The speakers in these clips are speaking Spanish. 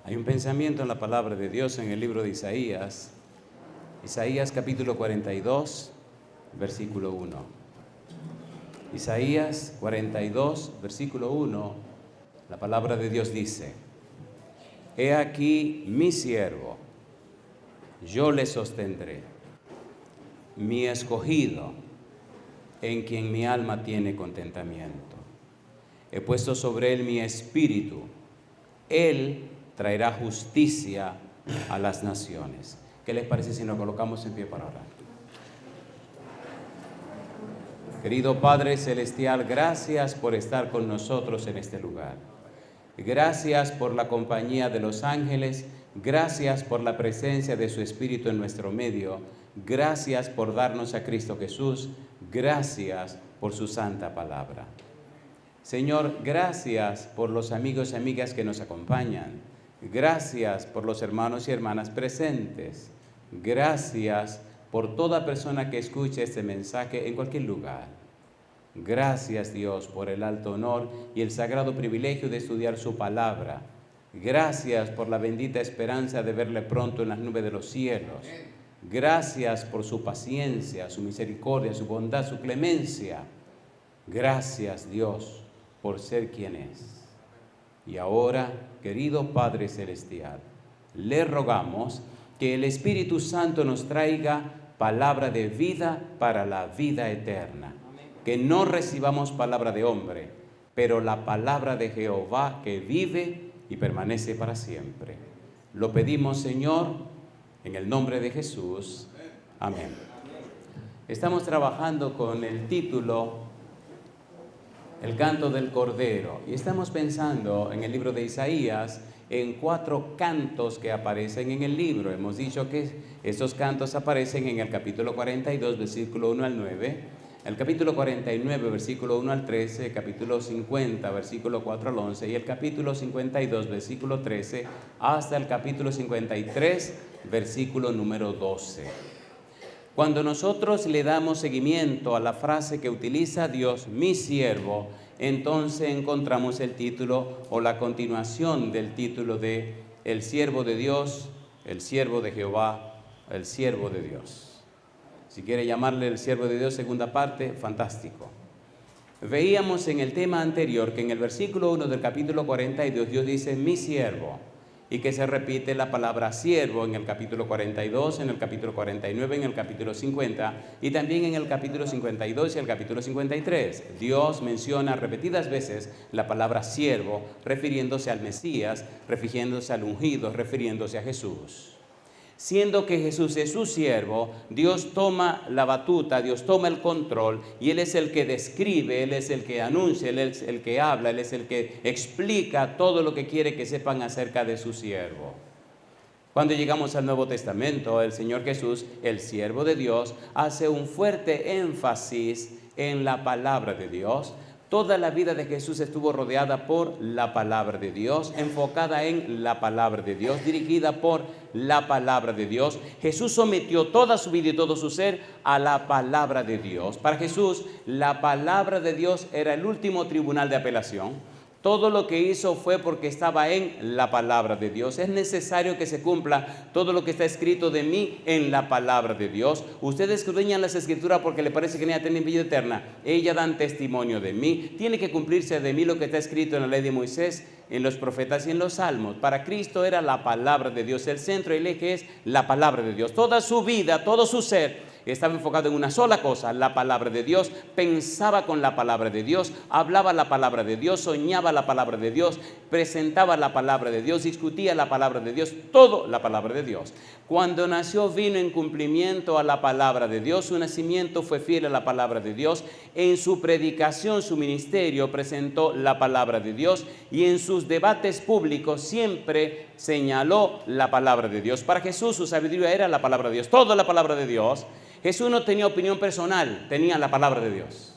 Hay un pensamiento en la palabra de Dios en el libro de Isaías, Isaías capítulo 42, versículo 1. Isaías 42, versículo 1, la palabra de Dios dice: He aquí mi siervo, yo le sostendré, mi escogido, en quien mi alma tiene contentamiento. He puesto sobre él mi espíritu, él traerá justicia a las naciones. ¿Qué les parece si nos colocamos en pie para orar? Querido Padre Celestial, gracias por estar con nosotros en este lugar. Gracias por la compañía de los ángeles, gracias por la presencia de su Espíritu en nuestro medio, gracias por darnos a Cristo Jesús, gracias por su santa palabra. Señor, gracias por los amigos y amigas que nos acompañan, gracias por los hermanos y hermanas presentes, gracias por toda persona que escuche este mensaje en cualquier lugar. Gracias, Dios, por el alto honor y el sagrado privilegio de estudiar su palabra. Gracias por la bendita esperanza de verle pronto en las nubes de los cielos. Gracias por su paciencia, su misericordia, su bondad, su clemencia. Gracias, Dios, por ser quien es. Y ahora, querido Padre Celestial, le rogamos que el Espíritu Santo nos traiga palabra de vida para la vida eterna. Que no recibamos palabra de hombre, pero la palabra de Jehová que vive y permanece para siempre. Lo pedimos, Señor, en el nombre de Jesús. Amén. Estamos trabajando con el título El canto del Cordero, y estamos pensando en el libro de Isaías en 4 cantos que aparecen en el libro. Hemos dicho que estos cantos aparecen en el capítulo 42, versículo 1 al 9, el capítulo 49, versículo 1 al 13, el capítulo 50, versículo 4 al 11, y el capítulo 52, versículo 13, hasta el capítulo 53, versículo número 12. Cuando nosotros le damos seguimiento a la frase que utiliza Dios, mi siervo, entonces encontramos el título o la continuación del título de el siervo de Dios, el siervo de Jehová, el siervo de Dios. Si quiere llamarle el siervo de Dios, segunda parte, fantástico. Veíamos en el tema anterior que en el versículo 1 del capítulo 42 Dios dice mi siervo, y que se repite la palabra siervo en el capítulo 42, en el capítulo 49, en el capítulo 50 y también en el capítulo 52 y el capítulo 53. Dios menciona repetidas veces la palabra siervo, refiriéndose al Mesías, refiriéndose al ungido, refiriéndose a Jesús. Siendo que Jesús es su siervo, Dios toma la batuta, Dios toma el control y Él es el que describe, Él es el que anuncia, Él es el que habla, Él es el que explica todo lo que quiere que sepan acerca de su siervo. Cuando llegamos al Nuevo Testamento, el Señor Jesús, el siervo de Dios, hace un fuerte énfasis en la palabra de Dios. Toda la vida de Jesús estuvo rodeada por la palabra de Dios, enfocada en la palabra de Dios, dirigida por la palabra de Dios. Jesús sometió toda su vida y todo su ser a la palabra de Dios. Para Jesús, la palabra de Dios era el último tribunal de apelación. Todo lo que hizo fue porque estaba en la palabra de Dios. Es necesario que se cumpla todo lo que está escrito de mí en la palabra de Dios. Ustedes escudriñan las escrituras porque le parece que ya tienen vida eterna. Ellas dan testimonio de mí. Tiene que cumplirse de mí lo que está escrito en la ley de Moisés, en los profetas y en los salmos. Para Cristo era la palabra de Dios. El centro y el eje es la palabra de Dios. Toda su vida, todo su ser estaba enfocado en una sola cosa, la palabra de Dios. Pensaba con la palabra de Dios, hablaba la palabra de Dios, soñaba la palabra de Dios, presentaba la palabra de Dios, discutía la palabra de Dios, todo la palabra de Dios. Cuando nació vino en cumplimiento a la palabra de Dios, su nacimiento fue fiel a la palabra de Dios, en su predicación, su ministerio presentó la palabra de Dios y en sus debates públicos siempre señaló la palabra de Dios. Para Jesús su sabiduría era la palabra de Dios, toda la palabra de Dios. Jesús no tenía opinión personal, tenía la palabra de Dios.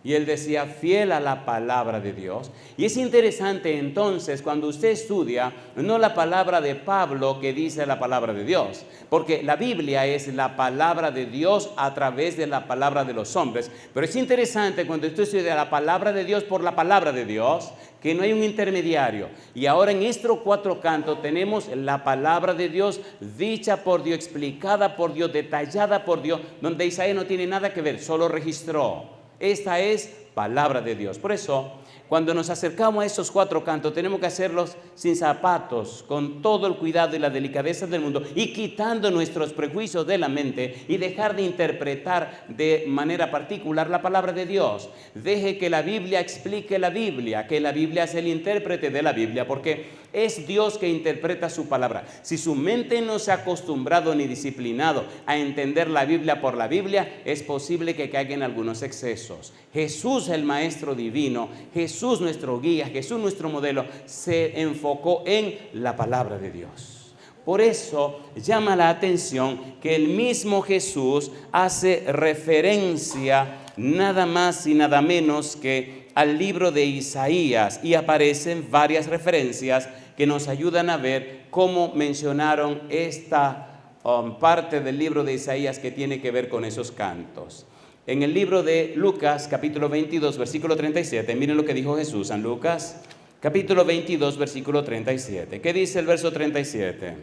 Y él decía, fiel a la palabra de Dios. Y es interesante entonces cuando usted estudia, no la palabra de Pablo que dice la palabra de Dios, porque la Biblia es la palabra de Dios a través de la palabra de los hombres. Pero es interesante cuando usted estudia la palabra de Dios por la palabra de Dios, que no hay un intermediario. Y ahora en estos 4 cantos tenemos la palabra de Dios dicha por Dios, explicada por Dios, detallada por Dios, donde Isaías no tiene nada que ver, solo registró. Esta es palabra de Dios. Por eso, cuando nos acercamos a estos 4 cantos, tenemos que hacerlos sin zapatos, con todo el cuidado y la delicadeza del mundo, y quitando nuestros prejuicios de la mente y dejar de interpretar de manera particular la palabra de Dios. Deje que la Biblia explique la Biblia, que la Biblia es el intérprete de la Biblia, porque es Dios que interpreta su palabra. Si su mente no se ha acostumbrado ni disciplinado a entender la Biblia por la Biblia, es posible que caiga en algunos excesos. Jesús, el Maestro Divino, Jesús nuestro guía, Jesús nuestro modelo, se enfocó en la palabra de Dios. Por eso llama la atención que el mismo Jesús hace referencia nada más y nada menos que al libro de Isaías, y aparecen varias referencias que nos ayudan a ver cómo mencionaron esta parte del libro de Isaías que tiene que ver con esos cantos. En el libro de Lucas, capítulo 22, versículo 37, miren lo que dijo Jesús en Lucas, capítulo 22, versículo 37. ¿Qué dice el verso 37?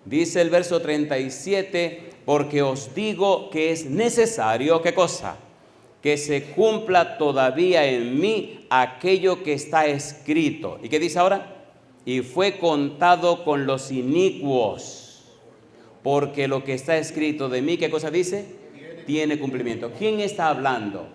Dice el verso 37, porque os digo que es necesario, ¿qué cosa? Que se cumpla todavía en mí aquello que está escrito. ¿Y qué dice ahora? Y fue contado con los inicuos, porque lo que está escrito de mí, ¿qué cosa dice? Tiene cumplimiento. ¿Quién está hablando?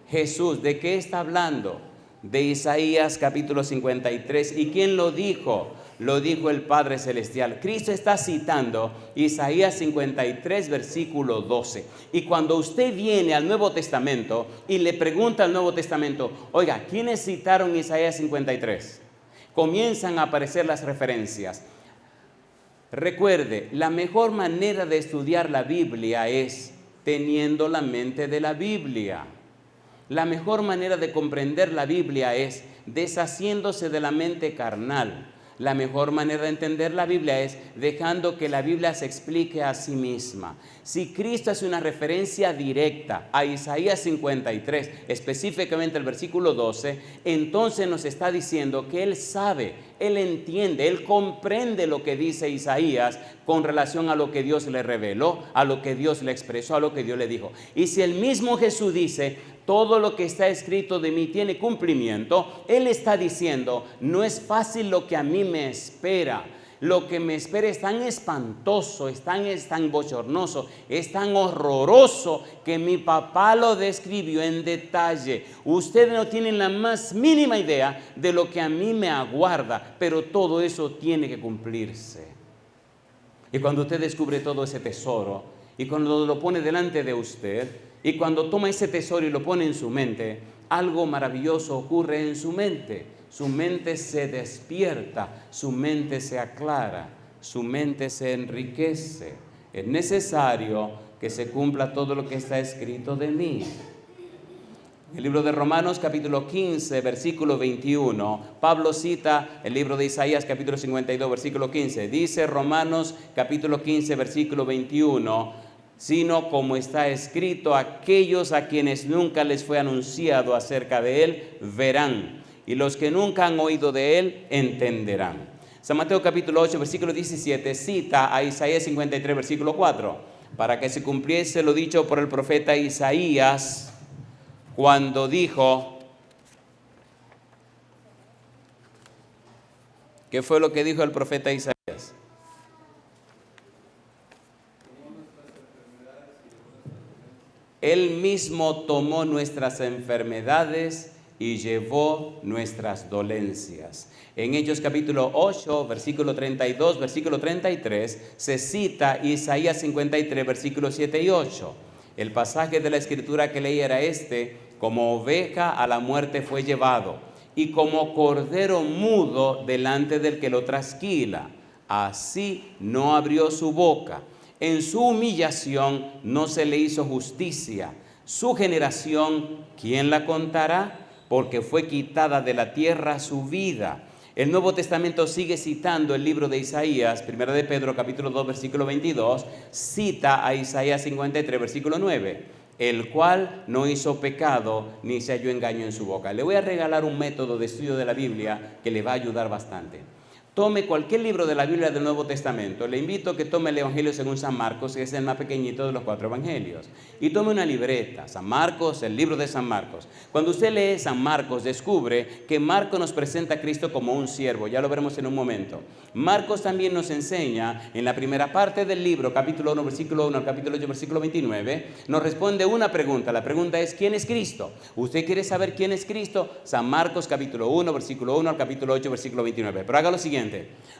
Jesús. ¿De qué está hablando? De Isaías capítulo 53. ¿Y quién lo dijo? Lo dijo el Padre Celestial. Cristo está citando Isaías 53, versículo 12. Y cuando usted viene al Nuevo Testamento y le pregunta al Nuevo Testamento, oiga, ¿quiénes citaron Isaías 53? Comienzan a aparecer las referencias. Recuerde, la mejor manera de estudiar la Biblia es teniendo la mente de la Biblia. La mejor manera de comprender la Biblia es deshaciéndose de la mente carnal. La mejor manera de entender la Biblia es dejando que la Biblia se explique a sí misma. Si Cristo hace una referencia directa a Isaías 53, específicamente el versículo 12, entonces nos está diciendo que Él sabe, Él entiende, Él comprende lo que dice Isaías con relación a lo que Dios le reveló, a lo que Dios le expresó, a lo que Dios le dijo. Y si el mismo Jesús dice, todo lo que está escrito de mí tiene cumplimiento, Él está diciendo, no es fácil lo que a mí me espera. Lo que me espera es tan espantoso, es tan bochornoso, es tan horroroso que mi papá lo describió en detalle. Ustedes no tienen la más mínima idea de lo que a mí me aguarda, pero todo eso tiene que cumplirse. Y cuando usted descubre todo ese tesoro, y cuando lo pone delante de usted, y cuando toma ese tesoro y lo pone en su mente, algo maravilloso ocurre en su mente. Su mente se despierta, su mente se aclara, su mente se enriquece. Es necesario que se cumpla todo lo que está escrito de mí. El libro de Romanos capítulo 15, versículo 21, Pablo cita el libro de Isaías capítulo 52, versículo 15. Dice Romanos capítulo 15, versículo 21, sino como está escrito, aquellos a quienes nunca les fue anunciado acerca de él, verán. Y los que nunca han oído de él, entenderán. San Mateo capítulo 8, versículo 17, cita a Isaías 53, versículo 4, para que se cumpliese lo dicho por el profeta Isaías, cuando dijo, ¿qué fue lo que dijo el profeta Isaías? Él mismo tomó nuestras enfermedades y llevó nuestras dolencias. En Hechos capítulo 8, versículo 32, versículo 33, se cita Isaías 53, versículos 7 y 8. El pasaje de la escritura que leí era este: como oveja a la muerte fue llevado, y como cordero mudo delante del que lo trasquila, así no abrió su boca. En su humillación no se le hizo justicia. Su generación, ¿quién la contará? Porque fue quitada de la tierra su vida. El Nuevo Testamento sigue citando el libro de Isaías, 1 de Pedro, capítulo 2, versículo 22, cita a Isaías 53, versículo 9, el cual no hizo pecado ni se halló engaño en su boca. Le voy a regalar un método de estudio de la Biblia que le va a ayudar bastante. Tome cualquier libro de la Biblia del Nuevo Testamento. Le invito a que tome el Evangelio según San Marcos, que es el más pequeñito de los 4 evangelios. Y tome una libreta, San Marcos, el libro de San Marcos. Cuando usted lee San Marcos, descubre que Marcos nos presenta a Cristo como un siervo. Ya lo veremos en un momento. Marcos también nos enseña, en la primera parte del libro, capítulo 1, versículo 1 al capítulo 8, versículo 29, nos responde una pregunta. La pregunta es, ¿quién es Cristo? ¿Usted quiere saber quién es Cristo? San Marcos, capítulo 1, versículo 1 al capítulo 8, versículo 29. Pero haga lo siguiente.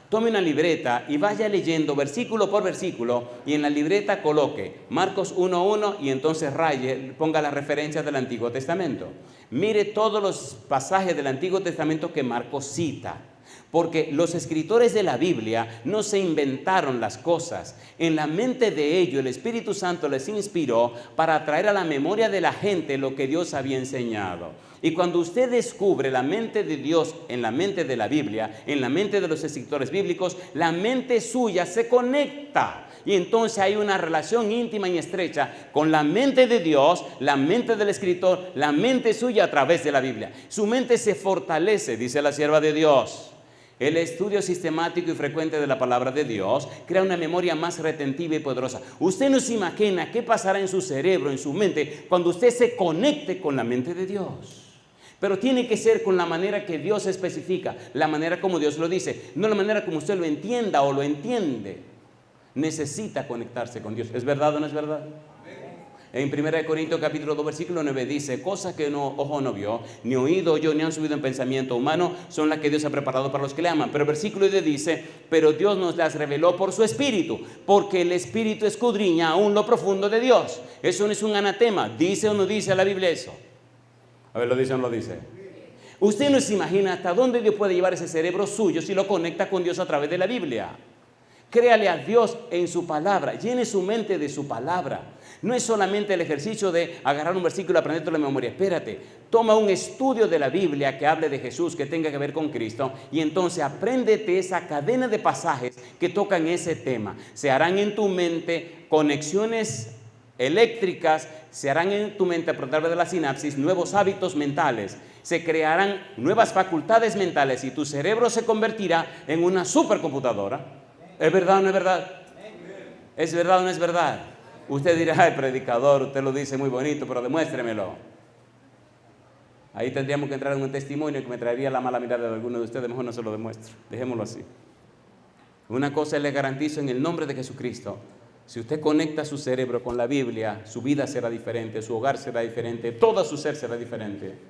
Tome una libreta y vaya leyendo versículo por versículo y en la libreta coloque Marcos 1:1 y entonces raye, ponga las referencias del Antiguo Testamento. Mire todos los pasajes del Antiguo Testamento que Marcos cita. Porque los escritores de la Biblia no se inventaron las cosas. En la mente de ellos el Espíritu Santo les inspiró para traer a la memoria de la gente lo que Dios había enseñado. Y cuando usted descubre la mente de Dios en la mente de la Biblia, en la mente de los escritores bíblicos, la mente suya se conecta. Y entonces hay una relación íntima y estrecha con la mente de Dios, la mente del escritor, la mente suya a través de la Biblia. Su mente se fortalece, dice la sierva de Dios. El estudio sistemático y frecuente de la palabra de Dios crea una memoria más retentiva y poderosa. Usted no se imagina qué pasará en su cerebro, en su mente, cuando usted se conecte con la mente de Dios. Pero tiene que ser con la manera que Dios especifica, la manera como Dios lo dice, no la manera como usted lo entienda o lo entiende. Necesita conectarse con Dios. ¿Es verdad o no es verdad? En 1 Corintios capítulo 2 versículo 9 dice, cosas que ojo no vio, ni oído oyó, ni han subido en pensamiento humano, son las que Dios ha preparado para los que le aman. Pero el versículo 10 dice, pero Dios nos las reveló por su Espíritu, porque el Espíritu escudriña aún lo profundo de Dios. Eso no es un anatema. ¿Dice o no dice la Biblia eso? A ver, ¿lo dice o no lo dice? Usted no se imagina hasta dónde Dios puede llevar ese cerebro suyo si lo conecta con Dios a través de la Biblia. Créale a Dios en su palabra, llene su mente de su palabra. No es solamente el ejercicio de agarrar un versículo y aprendértelo de memoria. Espérate, toma un estudio de la Biblia que hable de Jesús, que tenga que ver con Cristo, y entonces apréndete esa cadena de pasajes que tocan ese tema. Se harán en tu mente conexiones eléctricas, se harán en tu mente a través de la sinapsis nuevos hábitos mentales, se crearán nuevas facultades mentales y tu cerebro se convertirá en una supercomputadora. ¿Es verdad o no es verdad? ¿Es verdad o no es verdad? Usted dirá, ay, predicador, usted lo dice muy bonito, pero demuéstremelo. Ahí tendríamos que entrar en un testimonio que me traería la mala mirada de alguno de ustedes, mejor no se lo demuestro. Dejémoslo así. Una cosa le garantizo en el nombre de Jesucristo. Si usted conecta su cerebro con la Biblia, su vida será diferente, su hogar será diferente, todo su ser será diferente.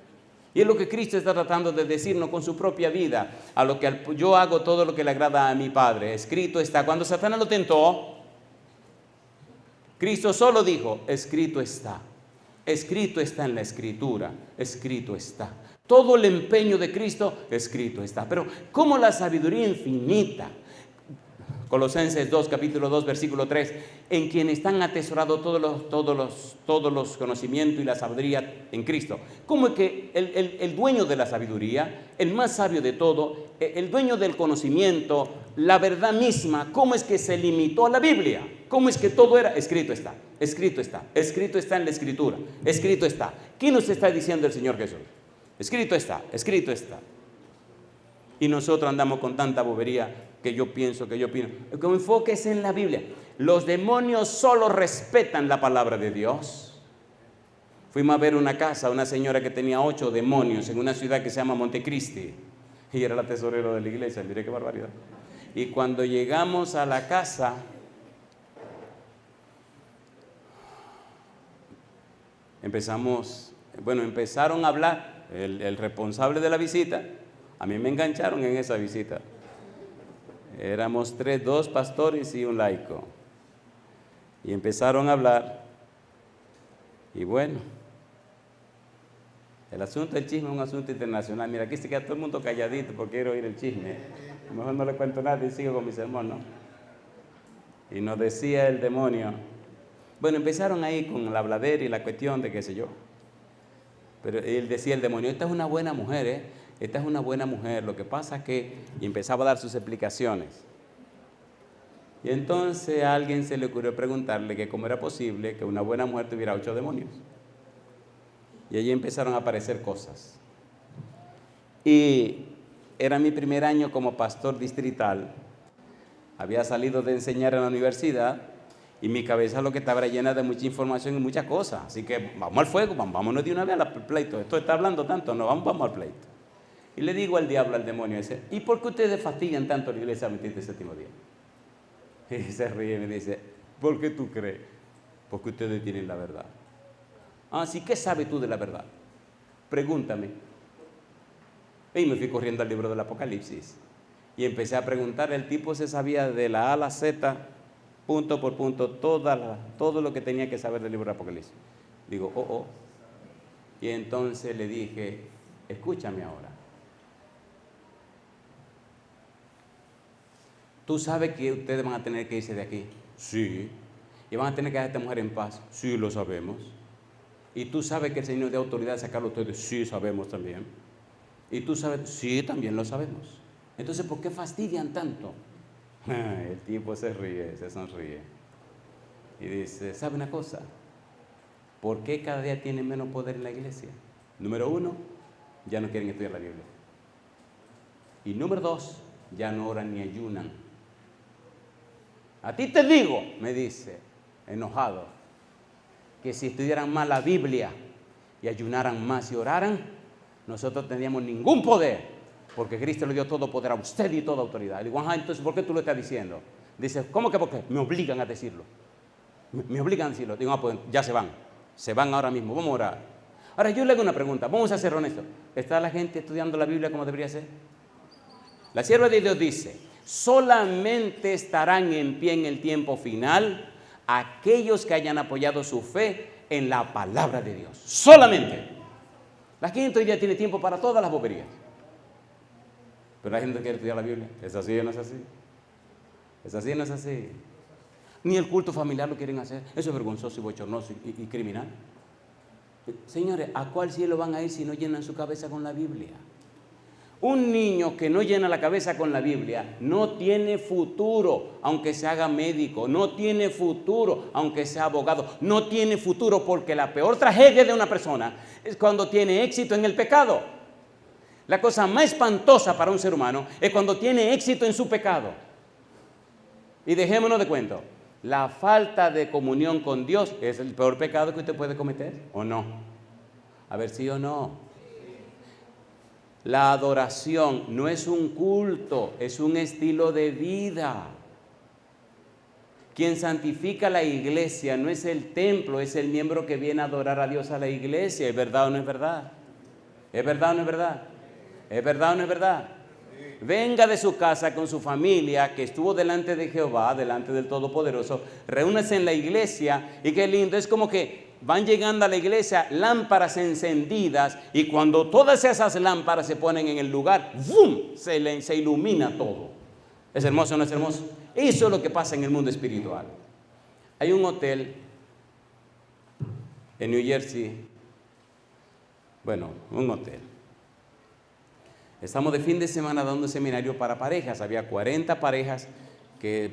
Y es lo que Cristo está tratando de decirnos con su propia vida. A lo que yo hago todo lo que le agrada a mi Padre. Escrito está. Cuando Satanás lo tentó, Cristo solo dijo, escrito está. Escrito está en la Escritura. Escrito está. Todo el empeño de Cristo, escrito está. Pero ¿cómo la sabiduría infinita? Colosenses 2, capítulo 2, versículo 3, en quien están atesorados todos los conocimientos y la sabiduría en Cristo. ¿Cómo es que el dueño de la sabiduría, el más sabio de todo, el dueño del conocimiento, la verdad misma, cómo es que se limitó a la Biblia? ¿Cómo es que todo era? Escrito está, escrito está, escrito está en la Escritura, escrito está. ¿Qué nos está diciendo el Señor Jesús? Escrito está, escrito está. Y nosotros andamos con tanta bobería que yo pienso, que yo opino. Enfóquese en la Biblia. Los demonios solo respetan la palabra de Dios. Fuimos a ver una casa, una señora que tenía 8 demonios en una ciudad que se llama Montecristi. Y era la tesorera de la iglesia, mire qué barbaridad. Y cuando llegamos a la casa, empezaron a hablar, el responsable de la visita. A mí me engancharon en esa visita. Éramos 2 pastores y un laico. Y empezaron a hablar. Y bueno, el asunto del chisme es un asunto internacional. Mira, aquí se queda todo el mundo calladito porque quiero oír el chisme. A lo mejor no le cuento nada y sigo con mi sermón, ¿no? Y nos decía el demonio, Bueno, empezaron ahí con la habladera y la cuestión de qué sé yo. Pero él decía el demonio, esta es una buena mujer, esta es una buena mujer. Lo que pasa es que, y empezaba a dar sus explicaciones. Y entonces a alguien se le ocurrió preguntarle que cómo era posible que una buena mujer tuviera 8 demonios. Y allí empezaron a aparecer cosas. Y era mi primer año como pastor distrital. Había salido de enseñar en la universidad y mi cabeza lo que estaba era llena de mucha información y muchas cosas. Así que vamos al fuego, vámonos de una vez al pleito. Esto está hablando tanto, no, vamos al pleito. Y le digo al diablo, al demonio ese, ¿y por qué ustedes fastidian tanto a la iglesia a meter el séptimo día? Y se ríe y me dice, ¿por qué tú crees? Porque ustedes tienen la verdad. Ah, sí, ¿qué sabes tú de la verdad? Pregúntame. Y me fui corriendo al libro del Apocalipsis. Y empecé a preguntar, el tipo se sabía de la A a la Z, punto por punto, todo lo que tenía que saber del libro del Apocalipsis. Digo, oh. Y entonces le dije, escúchame ahora. ¿Tú sabes que ustedes van a tener que irse de aquí? Sí. ¿Y van a tener que dejar a esta mujer en paz? Sí, lo sabemos. ¿Y tú sabes que el Señor de autoridad sacarlo a ustedes? Sí, sabemos también. ¿Y tú sabes? Sí, también lo sabemos. Entonces, ¿por qué fastidian tanto? El tipo se ríe, se sonríe. Y dice, ¿sabe una cosa? ¿Por qué cada día tienen menos poder en la iglesia? Número 1, ya no quieren estudiar la Biblia. Y número 2, ya no oran ni ayunan. A ti te digo, me dice, enojado, que si estudiaran más la Biblia y ayunaran más y oraran, nosotros tendríamos ningún poder, porque Cristo le dio todo poder a usted y toda autoridad. Le digo, ajá, entonces, ¿por qué tú lo estás diciendo? Dice, ¿cómo que por qué? Me obligan a decirlo. Me obligan a decirlo. Digo, pues ya se van ahora mismo, vamos a orar. Ahora yo le hago una pregunta, vamos a ser honestos. ¿Está la gente estudiando la Biblia como debería ser? La sierva de Dios dice, solamente estarán en pie en el tiempo final aquellos que hayan apoyado su fe en la palabra de Dios. Solamente. La gente hoy día tiene tiempo para todas las boberías. Pero la gente quiere estudiar la Biblia. ¿Es así o no es así? ¿Es así o no es así? Ni el culto familiar lo quieren hacer. Eso es vergonzoso y bochornoso y criminal. Señores, ¿a cuál cielo van a ir si no llenan su cabeza con la Biblia? Un niño que no llena la cabeza con la Biblia no tiene futuro, aunque se haga médico, no tiene futuro, aunque sea abogado, no tiene futuro, porque la peor tragedia de una persona es cuando tiene éxito en el pecado. La cosa más espantosa para un ser humano es cuando tiene éxito en su pecado. Y dejémonos de cuento, la falta de comunión con Dios es el peor pecado que usted puede cometer, ¿o no? A ver, ¿sí o no? La adoración no es un culto, es un estilo de vida. Quien santifica la iglesia no es el templo, es el miembro que viene a adorar a Dios a la iglesia. ¿Es verdad o no es verdad? ¿Es verdad o no es verdad? ¿Es verdad o no es verdad? Venga de su casa con su familia que estuvo delante de Jehová, delante del Todopoderoso, reúnese en la iglesia y qué lindo, es como que van llegando a la iglesia lámparas encendidas y cuando todas esas lámparas se ponen en el lugar, ¡bum!, se ilumina todo. ¿Es hermoso o no es hermoso? Eso es lo que pasa en el mundo espiritual. Hay un hotel en New Jersey, un hotel. Estamos de fin de semana dando un seminario para parejas. Había 40 parejas que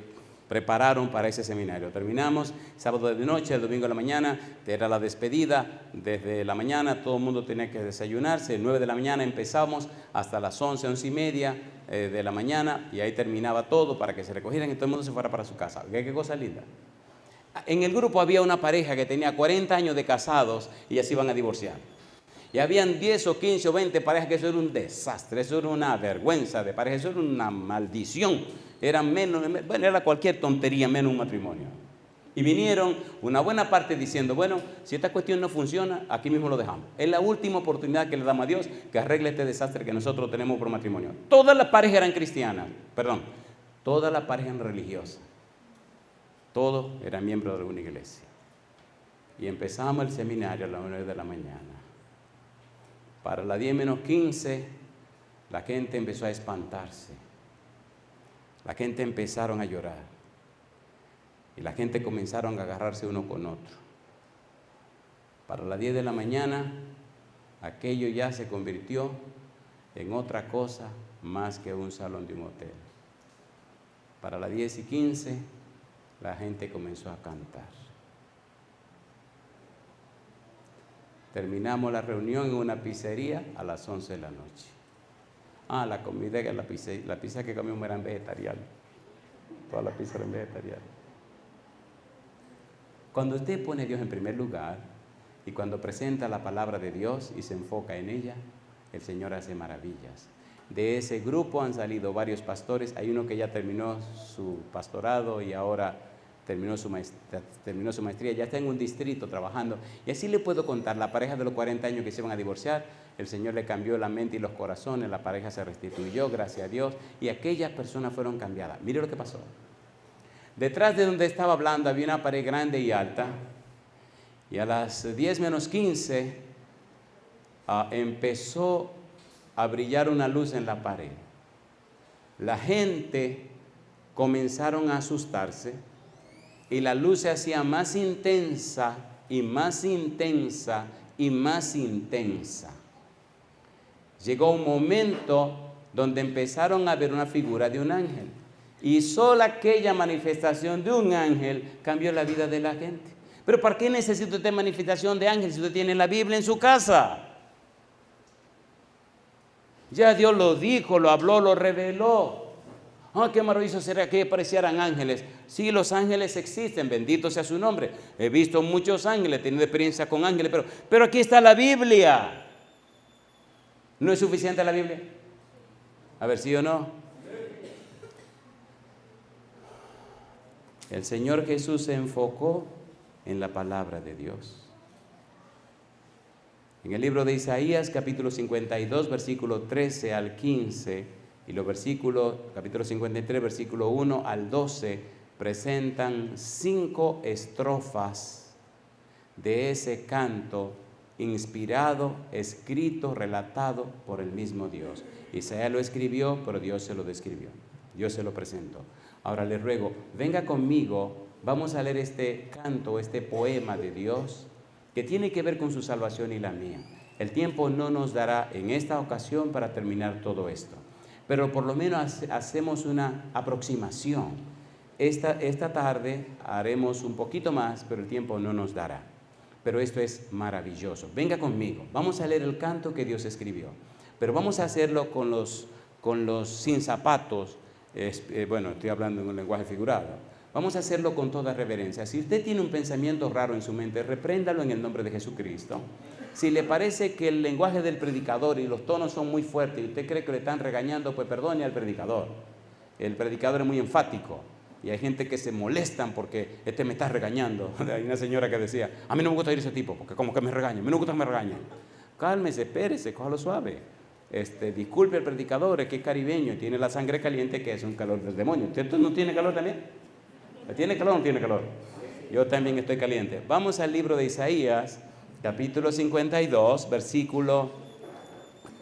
prepararon para ese seminario. Terminamos sábado de noche, el domingo de la mañana, era la despedida. Desde la mañana todo el mundo tenía que desayunarse. 9 de la mañana empezamos hasta las 11, 11 y media de la mañana. Y ahí terminaba todo para que se recogieran y todo el mundo se fuera para su casa. ¿Qué cosa linda? En el grupo había una pareja que tenía 40 años de casados y ya se iban a divorciar. Y habían 10 o 15 o 20 parejas que eso era un desastre, eso era una vergüenza de pareja, eso era una maldición. Era cualquier tontería menos un matrimonio. Y vinieron una buena parte diciendo, si esta cuestión no funciona, aquí mismo lo dejamos. Es la última oportunidad que le damos a Dios que arregle este desastre que nosotros tenemos por matrimonio. Todas las parejas eran cristianas, todas las parejas eran religiosas. Todos eran miembros de alguna iglesia. Y empezamos el seminario a las 9 de la mañana. Para las 10 menos 15, la gente empezó a espantarse. La gente empezaron a llorar. Y la gente comenzaron a agarrarse uno con otro. Para las 10 de la mañana, aquello ya se convirtió en otra cosa más que un salón de un hotel. Para las 10:15, la gente comenzó a cantar. Terminamos la reunión en una pizzería a las 11 de la noche. La comida, la pizza que comimos era vegetariana. Toda la pizza era vegetariana. Cuando usted pone a Dios en primer lugar y cuando presenta la palabra de Dios y se enfoca en ella, el Señor hace maravillas. De ese grupo han salido varios pastores. Hay uno que ya terminó su pastorado y ahora terminó su maestría, ya está en un distrito trabajando. Y así le puedo contar, la pareja de los 40 años que se iban a divorciar, el Señor le cambió la mente y los corazones, la pareja se restituyó, gracias a Dios, y aquellas personas fueron cambiadas. Mire lo que pasó. Detrás de donde estaba hablando había una pared grande y alta, y a las 10 menos 15 empezó a brillar una luz en la pared. La gente comenzaron a asustarse, y la luz se hacía más intensa y más intensa y más intensa. Llegó un momento donde empezaron a ver una figura de un ángel. Y solo aquella manifestación de un ángel cambió la vida de la gente. Pero ¿para qué necesita usted manifestación de ángel si usted tiene la Biblia en su casa? Ya Dios lo dijo, lo habló, lo reveló. Qué maravilloso sería que aparecieran ángeles. Sí, los ángeles existen, bendito sea su nombre. He visto muchos ángeles, he tenido experiencia con ángeles, pero aquí está la Biblia. ¿No es suficiente la Biblia? A ver, ¿sí o no? El Señor Jesús se enfocó en la palabra de Dios. En el libro de Isaías, capítulo 52, versículo 13 al 15, y los versículos, capítulo 53, versículo 1 al 12, presentan 5 estrofas de ese canto inspirado, escrito, relatado por el mismo Dios. Isaías lo escribió, pero Dios se lo describió, Dios se lo presentó. Ahora le ruego, venga conmigo, vamos a leer este canto, este poema de Dios, que tiene que ver con su salvación y la mía. El tiempo no nos dará en esta ocasión para terminar todo esto, pero por lo menos hacemos una aproximación. Esta tarde haremos un poquito más, pero el tiempo no nos dará. Pero esto es maravilloso. Venga conmigo, vamos a leer el canto que Dios escribió, pero vamos a hacerlo con los sin zapatos. Bueno, estoy hablando en un lenguaje figurado. Vamos a hacerlo con toda reverencia. Si usted tiene un pensamiento raro en su mente, repréndalo en el nombre de Jesucristo. Si le parece que el lenguaje del predicador y los tonos son muy fuertes y usted cree que le están regañando, pues perdone al predicador. El predicador es muy enfático y hay gente que se molestan porque me está regañando. Hay una señora que decía, a mí no me gusta ir ese tipo porque como que me regaña, a mí no me gusta que me regañen. Cálmese, espérese, cójalo suave. Disculpe al predicador, es que es caribeño y tiene la sangre caliente, que es un calor del demonio. ¿Usted no tiene calor también? ¿Tiene calor o no tiene calor? Yo también estoy caliente. Vamos al libro de Isaías, capítulo 52, versículo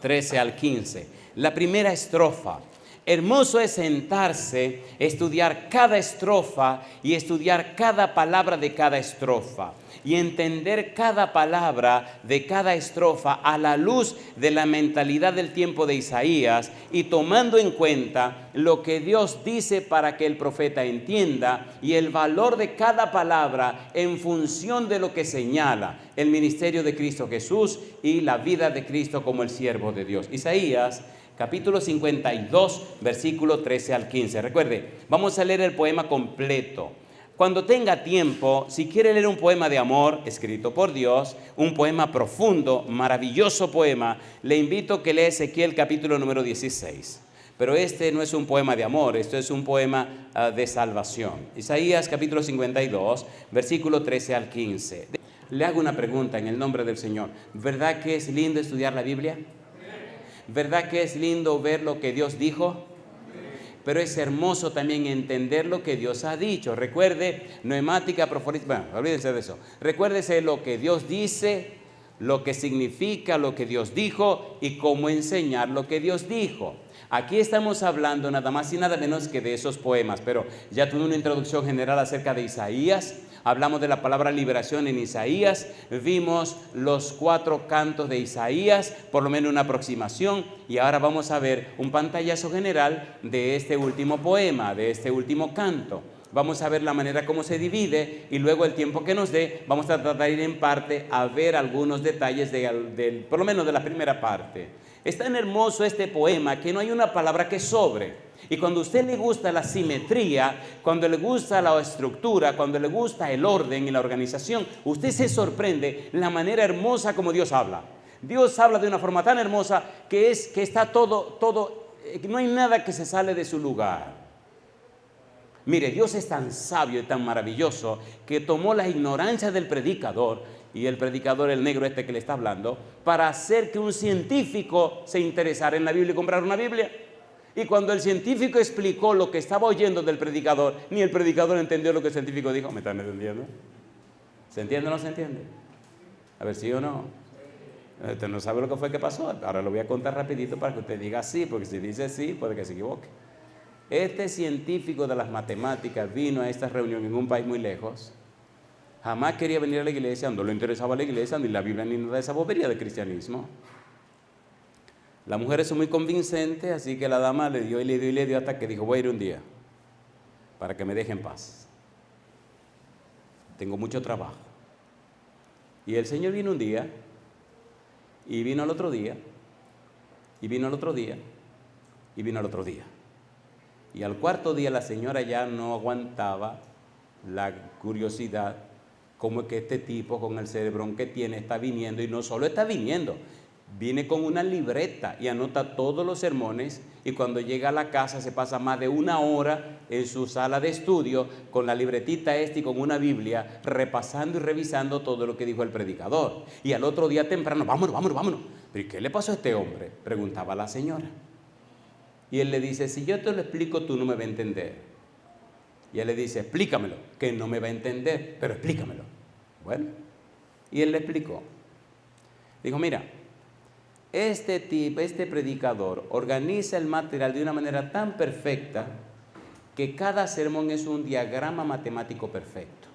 13 al 15. La primera estrofa. Hermoso es sentarse, estudiar cada estrofa y estudiar cada palabra de cada estrofa y entender cada palabra de cada estrofa a la luz de la mentalidad del tiempo de Isaías y tomando en cuenta lo que Dios dice para que el profeta entienda y el valor de cada palabra en función de lo que señala el ministerio de Cristo Jesús y la vida de Cristo como el siervo de Dios. Isaías capítulo 52, versículo 13 al 15. Recuerde, vamos a leer el poema completo. Cuando tenga tiempo, si quiere leer un poema de amor escrito por Dios, un poema profundo, maravilloso poema, le invito a que lea Ezequiel capítulo número 16. Pero este no es un poema de amor, esto es un poema de salvación. Isaías capítulo 52, versículo 13 al 15. Le hago una pregunta en el nombre del Señor. ¿Verdad que es lindo estudiar la Biblia? ¿Verdad que es lindo ver lo que Dios dijo? Pero es hermoso también entender lo que Dios ha dicho. Recuerde, neumática, proforista, bueno, olvídense de eso. Recuérdese lo que Dios dice, lo que significa lo que Dios dijo y cómo enseñar lo que Dios dijo. Aquí estamos hablando nada más y nada menos que de esos poemas, pero ya tuve una introducción general acerca de Isaías. Hablamos de la palabra liberación en Isaías, vimos los 4 cantos de Isaías, por lo menos una aproximación, y ahora vamos a ver un pantallazo general de este último poema, de este último canto. Vamos a ver la manera como se divide y luego el tiempo que nos dé vamos a tratar de ir en parte a ver algunos detalles por lo menos de la primera parte. Es tan hermoso este poema que no hay una palabra que sobre. Y cuando a usted le gusta la simetría, cuando le gusta la estructura, cuando le gusta el orden y la organización, usted se sorprende la manera hermosa como Dios habla. Dios habla de una forma tan hermosa que está todo, no hay nada que se sale de su lugar. Mire, Dios es tan sabio y tan maravilloso que tomó la ignorancia del predicador, y el predicador, el negro este que le está hablando, para hacer que un científico se interesara en la Biblia y comprara una Biblia. Y cuando el científico explicó lo que estaba oyendo del predicador, ni el predicador entendió lo que el científico dijo. ¿Me están entendiendo? ¿Se entiende o no se entiende? A ver, ¿sí o no? Usted no sabe lo que fue que pasó. Ahora lo voy a contar rapidito para que usted diga sí, porque si dice sí, puede que se equivoque. Este científico de las matemáticas vino a esta reunión en un país muy lejos. Jamás quería venir a la iglesia, no le interesaba la iglesia, ni la Biblia, ni nada de esa bobería de cristianismo. La mujer es muy convincente, así que la dama le dio y le dio y le dio hasta que dijo: voy a ir un día para que me deje en paz. Tengo mucho trabajo. Y el Señor vino un día, y vino al otro día, y vino al otro día, y vino al otro día. Y al 4.º día la señora ya no aguantaba la curiosidad, cómo es que este tipo con el cerebrón que tiene está viniendo, y no solo está viniendo, viene con una libreta y anota todos los sermones, y cuando llega a la casa se pasa más de 1 hora en su sala de estudio con la libretita y con una Biblia, repasando y revisando todo lo que dijo el predicador. Y al otro día temprano, vámonos. ¿Pero qué le pasó a este hombre?, preguntaba la señora. Y él le dice: si yo te lo explico, tú no me vas a entender. Y él le dice: explícamelo, que no me va a entender, pero explícamelo. Bueno, y él le explicó. Dijo: mira, este predicador organiza el material de una manera tan perfecta que cada sermón es un diagrama matemático perfecto.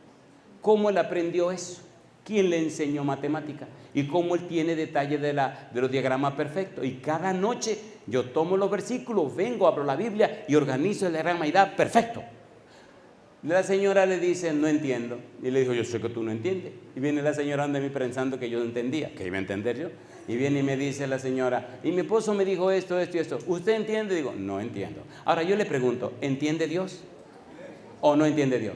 ¿Cómo él aprendió eso? ¿Quién le enseñó matemática? Y cómo él tiene detalles de los diagramas perfectos. Y cada noche yo tomo los versículos, vengo, abro la Biblia y organizo el diagrama y da perfecto. La señora le dice: no entiendo. Y le dijo: yo sé que tú no entiendes. Y viene la señora ante mí pensando que yo no entendía, que iba a entender yo. Y viene y me dice la señora: y mi esposo me dijo esto y esto. ¿Usted entiende? Digo: no entiendo. Ahora yo le pregunto: ¿entiende Dios o no entiende Dios?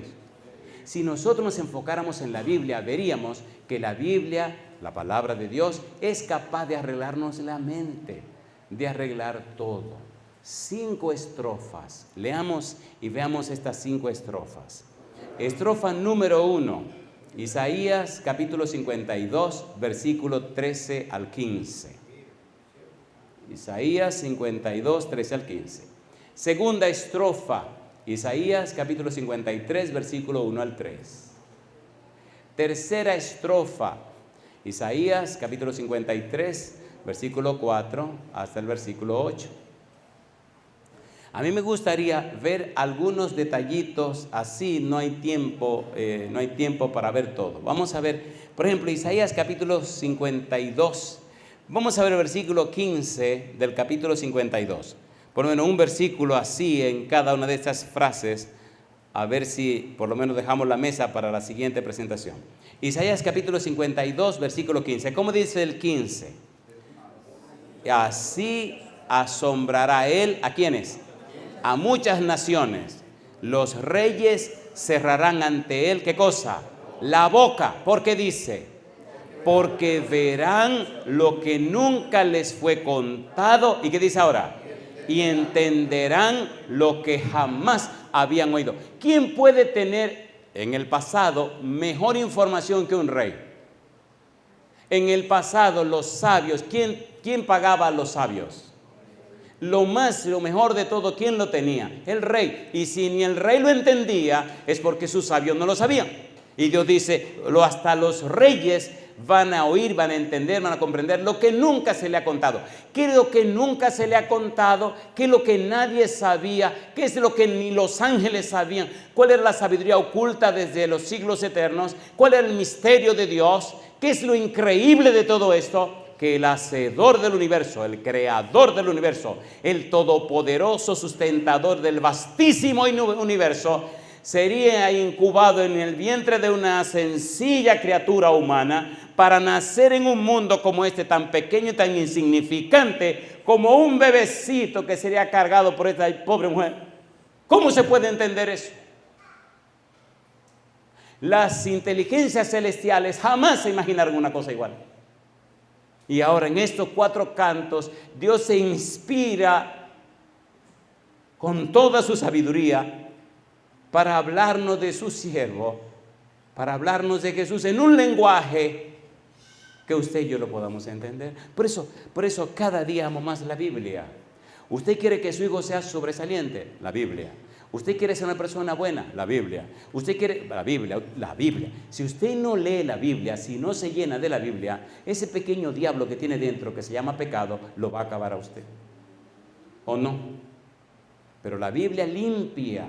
Si nosotros nos enfocáramos en la Biblia, veríamos que la Biblia, la palabra de Dios, es capaz de arreglarnos la mente, de arreglar todo. 5 estrofas. Leamos y veamos estas 5 estrofas. Estrofa número 1, Isaías capítulo 52, versículo 13 al 15. Isaías 52, 13 al 15. Segunda estrofa, Isaías capítulo 53, versículo 1 al 3. Tercera estrofa, Isaías capítulo 53, versículo 4 hasta el versículo 8. A mí me gustaría ver algunos detallitos, así no hay tiempo para ver todo. Vamos a ver, por ejemplo, Isaías capítulo 52. Vamos a ver el versículo 15 del capítulo 52. Por lo menos un versículo así en cada una de estas frases, a ver si por lo menos dejamos la mesa para la siguiente presentación. Isaías capítulo 52, versículo 15. ¿Cómo dice el 15? Así asombrará él, ¿a quiénes? A muchas naciones. Los reyes cerrarán ante él, ¿qué cosa? La boca. ¿Por qué dice? Porque verán lo que nunca les fue contado. ¿Y qué dice ahora? Y entenderán lo que jamás habían oído. ¿Quién puede tener en el pasado mejor información que un rey? En el pasado los sabios, ¿quién pagaba a los sabios? Lo mejor de todo, ¿quién lo tenía? El rey. Y si ni el rey lo entendía, es porque sus sabios no lo sabían. Y Dios dice: hasta los reyes van a oír, van a entender, van a comprender lo que nunca se le ha contado. ¿Qué es lo que nunca se le ha contado? ¿Qué es lo que nadie sabía? ¿Qué es lo que ni los ángeles sabían? ¿Cuál era la sabiduría oculta desde los siglos eternos? ¿Cuál era el misterio de Dios? ¿Qué es lo increíble de todo esto? Que el hacedor del universo, el creador del universo, el todopoderoso sustentador del vastísimo universo, sería incubado en el vientre de una sencilla criatura humana para nacer en un mundo como este, tan pequeño y tan insignificante, como un bebecito que sería cargado por esta pobre mujer. ¿Cómo se puede entender eso? Las inteligencias celestiales jamás se imaginaron una cosa igual. Y ahora en estos 4 cantos, Dios se inspira con toda su sabiduría para hablarnos de su siervo, para hablarnos de Jesús en un lenguaje que usted y yo lo podamos entender. Por eso cada día amo más la Biblia. ¿Usted quiere que su hijo sea sobresaliente? La Biblia. ¿Usted quiere ser una persona buena? La Biblia. ¿Usted quiere? La Biblia, la Biblia. Si usted no lee la Biblia, si no se llena de la Biblia, ese pequeño diablo que tiene dentro, que se llama pecado, lo va a acabar a usted. ¿O no? Pero la Biblia limpia.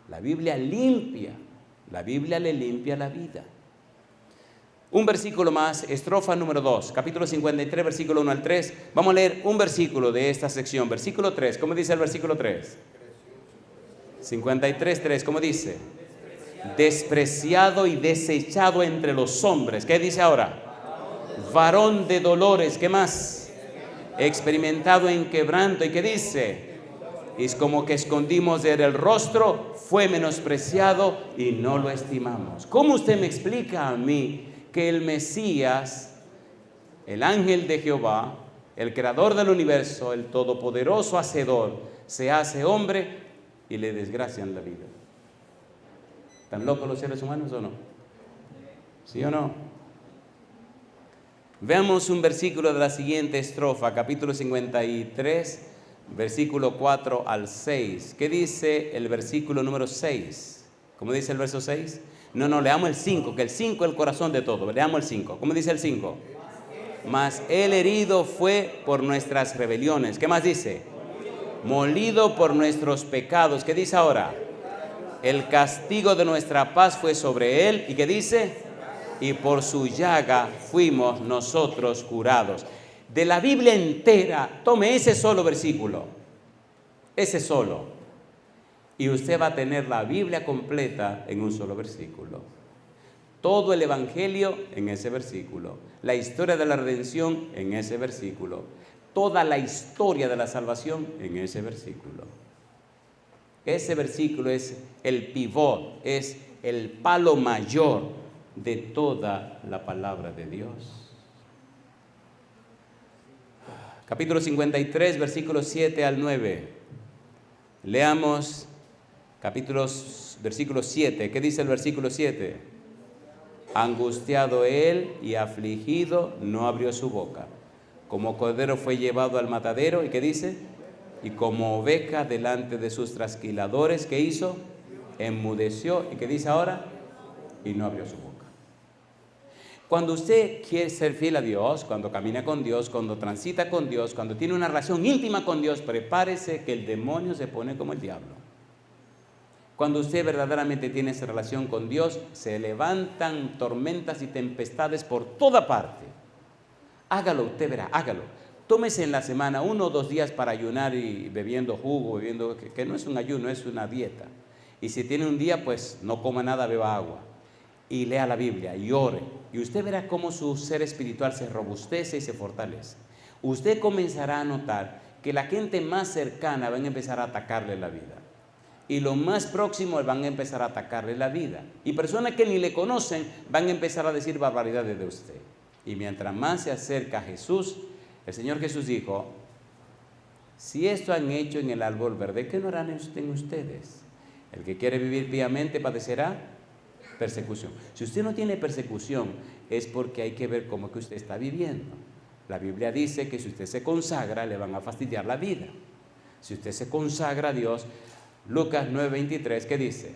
La Biblia limpia. La Biblia le limpia la vida. Un versículo más, estrofa número 2, capítulo 53, versículo 1 al 3. Vamos a leer un versículo de esta sección. Versículo 3, ¿cómo dice el versículo 3? 53, 3, ¿cómo dice? Despreciado y desechado entre los hombres. ¿Qué dice ahora? Varón de dolores. ¿Qué más? Experimentado en quebranto. ¿Y qué dice? Es como que escondimos de él el rostro, fue menospreciado y no lo estimamos. ¿Cómo usted me explica a mí que el Mesías, el ángel de Jehová, el creador del universo, el todopoderoso hacedor, se hace hombre y le desgracian la vida? ¿Están locos los seres humanos o no? ¿Sí o no? Veamos un versículo de la siguiente estrofa, capítulo 53, versículo 4 al 6. ¿Qué dice el versículo número 6? ¿Cómo dice el verso 6? No, leamos el 5, que el 5 es el corazón de todo. Leamos el 5. ¿Cómo dice el 5? Mas él herido fue por nuestras rebeliones. ¿Qué más dice? Molido por nuestros pecados. ¿Qué dice ahora? El castigo de nuestra paz fue sobre él. ¿Y qué dice? Y por su llaga fuimos nosotros curados. De la Biblia entera, tome ese solo versículo, ese solo, y usted va a tener la Biblia completa en un solo versículo. Todo el Evangelio en ese versículo, la historia de la redención en ese versículo, toda la historia de la salvación en ese versículo. Ese versículo es el pivot, es el palo mayor de toda la palabra de Dios. Capítulo 53, versículos 7 al 9. Leamos versículo 7. ¿Qué dice el versículo 7? Angustiado él y afligido, no abrió su boca. Como cordero fue llevado al matadero. ¿Y qué dice? Y como oveja delante de sus trasquiladores, ¿qué hizo? Enmudeció. ¿Y qué dice ahora? Y no abrió su boca. Cuando usted quiere ser fiel a Dios, cuando camina con Dios, cuando transita con Dios, cuando tiene una relación íntima con Dios, prepárese que el demonio se pone como el diablo. Cuando usted verdaderamente tiene esa relación con Dios, se levantan tormentas y tempestades por toda parte. Hágalo, usted verá, hágalo. Tómese en la semana 1 o 2 días para ayunar y bebiendo jugo, que no es un ayuno, es una dieta. Y si tiene un día, pues no coma nada, beba agua. Y lea la Biblia y ore. Y usted verá cómo su ser espiritual se robustece y se fortalece. Usted comenzará a notar que la gente más cercana van a empezar a atacarle la vida. Y los más próximos van a empezar a atacarle la vida. Y personas que ni le conocen van a empezar a decir barbaridades de usted. Y mientras más se acerca a Jesús, el Señor Jesús dijo: si esto han hecho en el árbol verde, ¿qué no harán en ustedes? El que quiere vivir piamente padecerá persecución. Si usted no tiene persecución, es porque hay que ver cómo que usted está viviendo. La Biblia dice que si usted se consagra, le van a fastidiar la vida. Si usted se consagra a Dios, Lucas 9:23, ¿qué dice?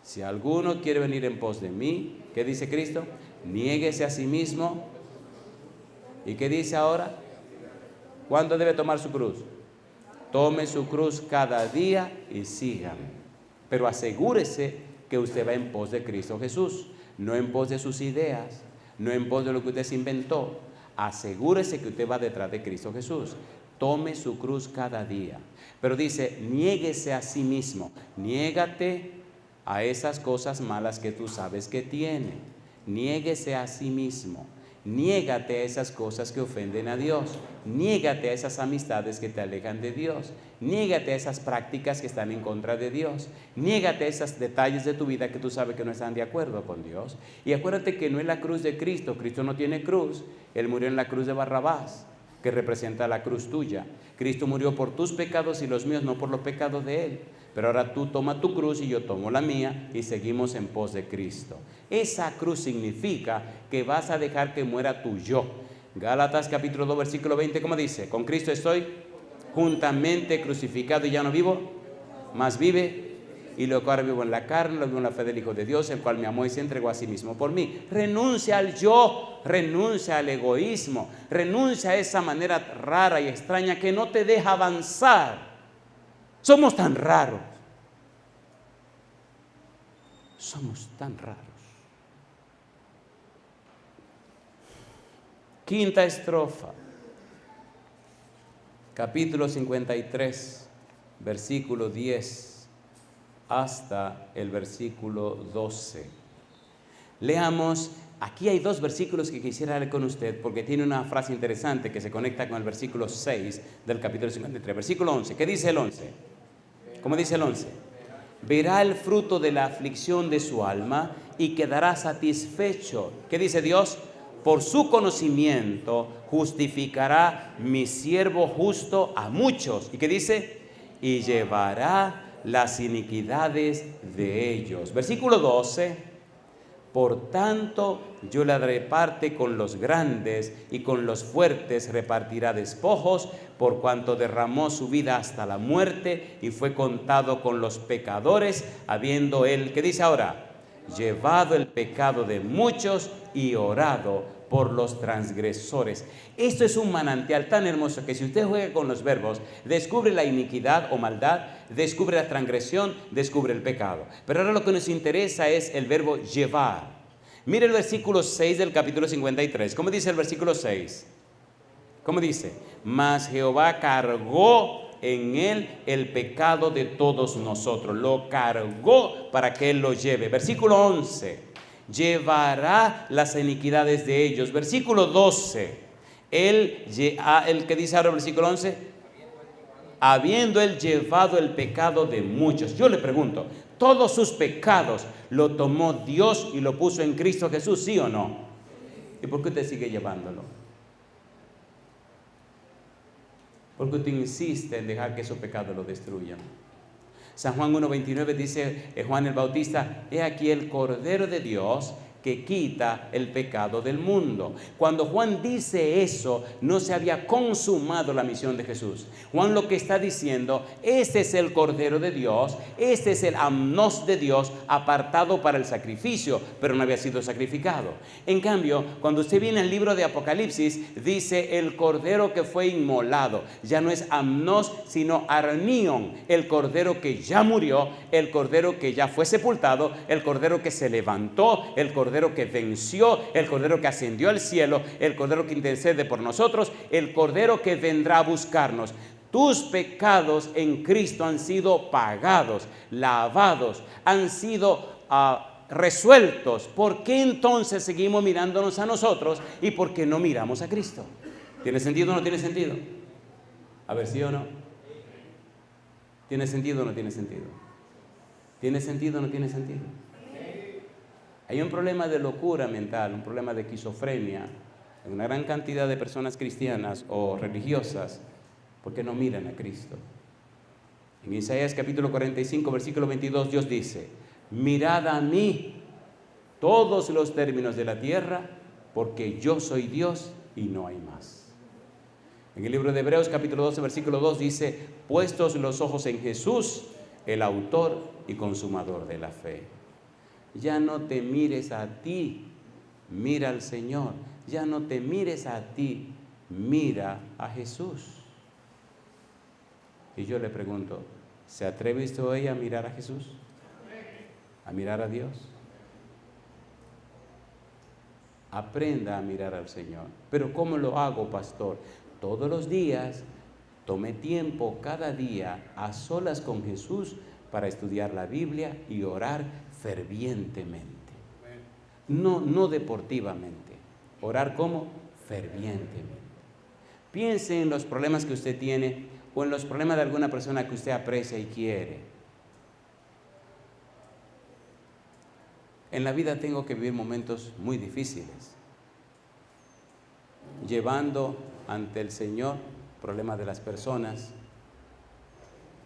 Si alguno quiere venir en pos de mí, ¿qué dice Cristo? Niéguese a sí mismo. ¿Y qué dice ahora? ¿Cuándo debe tomar su cruz? Tome su cruz cada día y sígame. Pero asegúrese que usted va en pos de Cristo Jesús, no en pos de sus ideas, no en pos de lo que usted se inventó. Asegúrese que usted va detrás de Cristo Jesús. Tome su cruz cada día. Pero dice, niéguese a sí mismo. Niégate a esas cosas malas que tú sabes que tiene. Niéguese a sí mismo. Niégate a esas cosas que ofenden a Dios. Niégate a esas amistades que te alejan de Dios. Niégate a esas prácticas que están en contra de Dios. Niégate a esos detalles de tu vida que tú sabes que no están de acuerdo con Dios. Y acuérdate que no es la cruz de Cristo. Cristo no tiene cruz. Él murió en la cruz de Barrabás, que representa la cruz tuya. Cristo murió por tus pecados y los míos, no por los pecados de Él. Pero ahora tú toma tu cruz y yo tomo la mía y seguimos en pos de Cristo. Esa cruz significa que vas a dejar que muera tu yo. Gálatas capítulo 2 versículo 20, ¿cómo dice? Con Cristo estoy juntamente crucificado y ya no vivo, mas vive. Y lo que ahora vivo en la carne, lo vivo en la fe del Hijo de Dios, el cual me amó y se entregó a sí mismo por mí. Renuncia al yo, renuncia al egoísmo, renuncia a esa manera rara y extraña que no te deja avanzar. Somos tan raros. Somos tan raros. Quinta estrofa. Capítulo 53, versículo 10 hasta el versículo 12. Leamos, aquí hay dos versículos que quisiera leer con usted porque tiene una frase interesante que se conecta con el versículo 6 del capítulo 53. Versículo 11, ¿qué dice el 11? ¿Cómo dice el 11? Verá el fruto de la aflicción de su alma y quedará satisfecho. ¿Qué dice Dios? Por su conocimiento justificará mi siervo justo a muchos. ¿Y qué dice? Y llevará las iniquidades de ellos. Versículo 12. Por tanto, yo le daré parte con los grandes y con los fuertes repartirá despojos, por cuanto derramó su vida hasta la muerte y fue contado con los pecadores, habiendo él, ¿qué dice ahora? Llevado el pecado de muchos y orado por los transgresores. Esto es un manantial tan hermoso que si usted juega con los verbos, descubre la iniquidad o maldad, descubre la transgresión, descubre el pecado. Pero ahora lo que nos interesa es el verbo llevar. Mire el versículo 6 del capítulo 53. ¿Cómo dice el versículo 6? ¿Cómo dice? Mas Jehová cargó en él el pecado de todos nosotros. Lo cargó para que él lo lleve. Versículo 11. Llevará las iniquidades de ellos. Versículo 12. El que dice ahora el versículo 11. Habiendo él llevado el pecado de muchos. Yo le pregunto, ¿todos sus pecados lo tomó Dios y lo puso en Cristo Jesús, sí o no? ¿Y por qué usted sigue llevándolo? Porque usted insiste en dejar que esos pecados lo destruyan. San Juan 1:29 dice Juan el Bautista, he aquí el Cordero de Dios que quita el pecado del mundo. Cuando Juan dice eso, no se había consumado la misión de Jesús. Juan lo que está diciendo, este es el Cordero de Dios, este es el amnos de Dios apartado para el sacrificio, pero no había sido sacrificado. En cambio, cuando usted viene al libro de Apocalipsis, dice el Cordero que fue inmolado. Ya no es amnos, sino arnion, el Cordero que ya murió, el Cordero que ya fue sepultado, el Cordero que se levantó, el Cordero que venció, el Cordero que ascendió al cielo, el Cordero que intercede por nosotros, el Cordero que vendrá a buscarnos. Tus pecados en Cristo han sido pagados, lavados, han sido resueltos. ¿Por qué entonces seguimos mirándonos a nosotros y por qué no miramos a Cristo? ¿Tiene sentido o no tiene sentido? A ver, ¿sí o no? ¿Tiene sentido o no tiene sentido? ¿Tiene sentido o no tiene sentido? Hay un problema de locura mental, un problema de esquizofrenia en una gran cantidad de personas cristianas o religiosas porque no miran a Cristo. En Isaías capítulo 45, versículo 22, Dios dice, mirad a mí todos los términos de la tierra, porque yo soy Dios y no hay más. En el libro de Hebreos capítulo 12, versículo 2 dice, puestos los ojos en Jesús, el autor y consumador de la fe. Ya no te mires a ti, mira al Señor. Ya no te mires a ti, mira a Jesús. Y yo le pregunto, ¿se atreve usted hoy a mirar a Jesús? ¿A mirar a Dios? Aprenda a mirar al Señor. ¿Pero cómo lo hago, pastor? Todos los días, tome tiempo cada día a solas con Jesús para estudiar la Biblia y orar fervientemente. No deportivamente. Orar como fervientemente. Piense en los problemas que usted tiene o en los problemas de alguna persona que usted aprecia y quiere. En la vida tengo que vivir momentos muy difíciles, llevando ante el Señor problemas de las personas,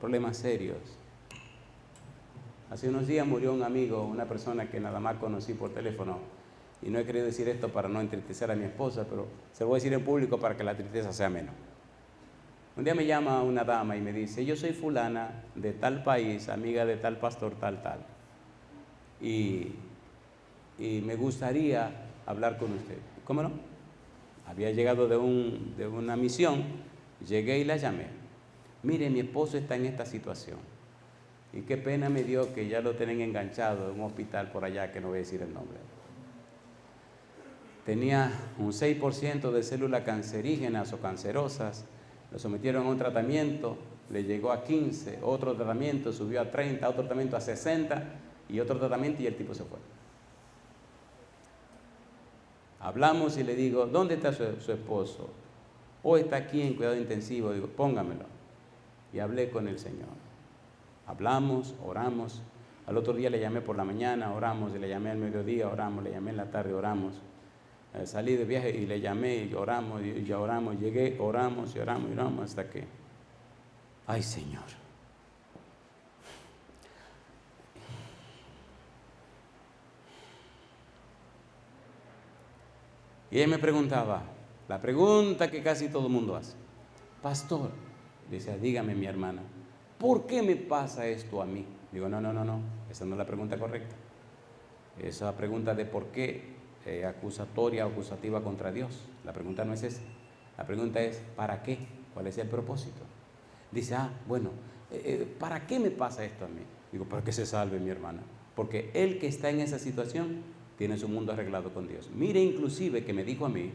problemas serios. Hace unos días murió un amigo, una persona que nada más conocí por teléfono, y no he querido decir esto para no entristecer a mi esposa, pero se lo voy a decir en público para que la tristeza sea menos. Un día me llama una dama y me dice, yo soy fulana de tal país, amiga de tal pastor, tal, y me gustaría hablar con usted. ¿Cómo no? Había llegado de una misión, llegué y la llamé. Mire, mi esposo está en esta situación. Y qué pena me dio que ya lo tienen enganchado en un hospital por allá, que no voy a decir el nombre. Tenía un 6% de células cancerígenas o cancerosas, lo sometieron a un tratamiento, le llegó a 15, otro tratamiento subió a 30, otro tratamiento a 60 y otro tratamiento y el tipo se fue. Hablamos y le digo, ¿dónde está su esposo? O está aquí en cuidado intensivo. Digo, póngamelo. Y hablé con el Señor. Hablamos, oramos. Al otro día le llamé por la mañana, oramos, y le llamé al mediodía, oramos, le llamé en la tarde, oramos. Salí de viaje y le llamé y oramos, y ya oramos, llegué, oramos y oramos y oramos hasta que, ay Señor. Y ella me preguntaba, la pregunta que casi todo el mundo hace, pastor, dice, dígame mi hermana, ¿por qué me pasa esto a mí? Digo, no, esa no es la pregunta correcta. Esa pregunta de por qué acusatoria o acusativa contra Dios. La pregunta no es esa. La pregunta es, ¿para qué? ¿Cuál es el propósito? Dice, bueno, ¿para qué me pasa esto a mí? Digo, para que se salve mi hermana. Porque el que está en esa situación tiene su mundo arreglado con Dios. Mire, inclusive, que me dijo a mí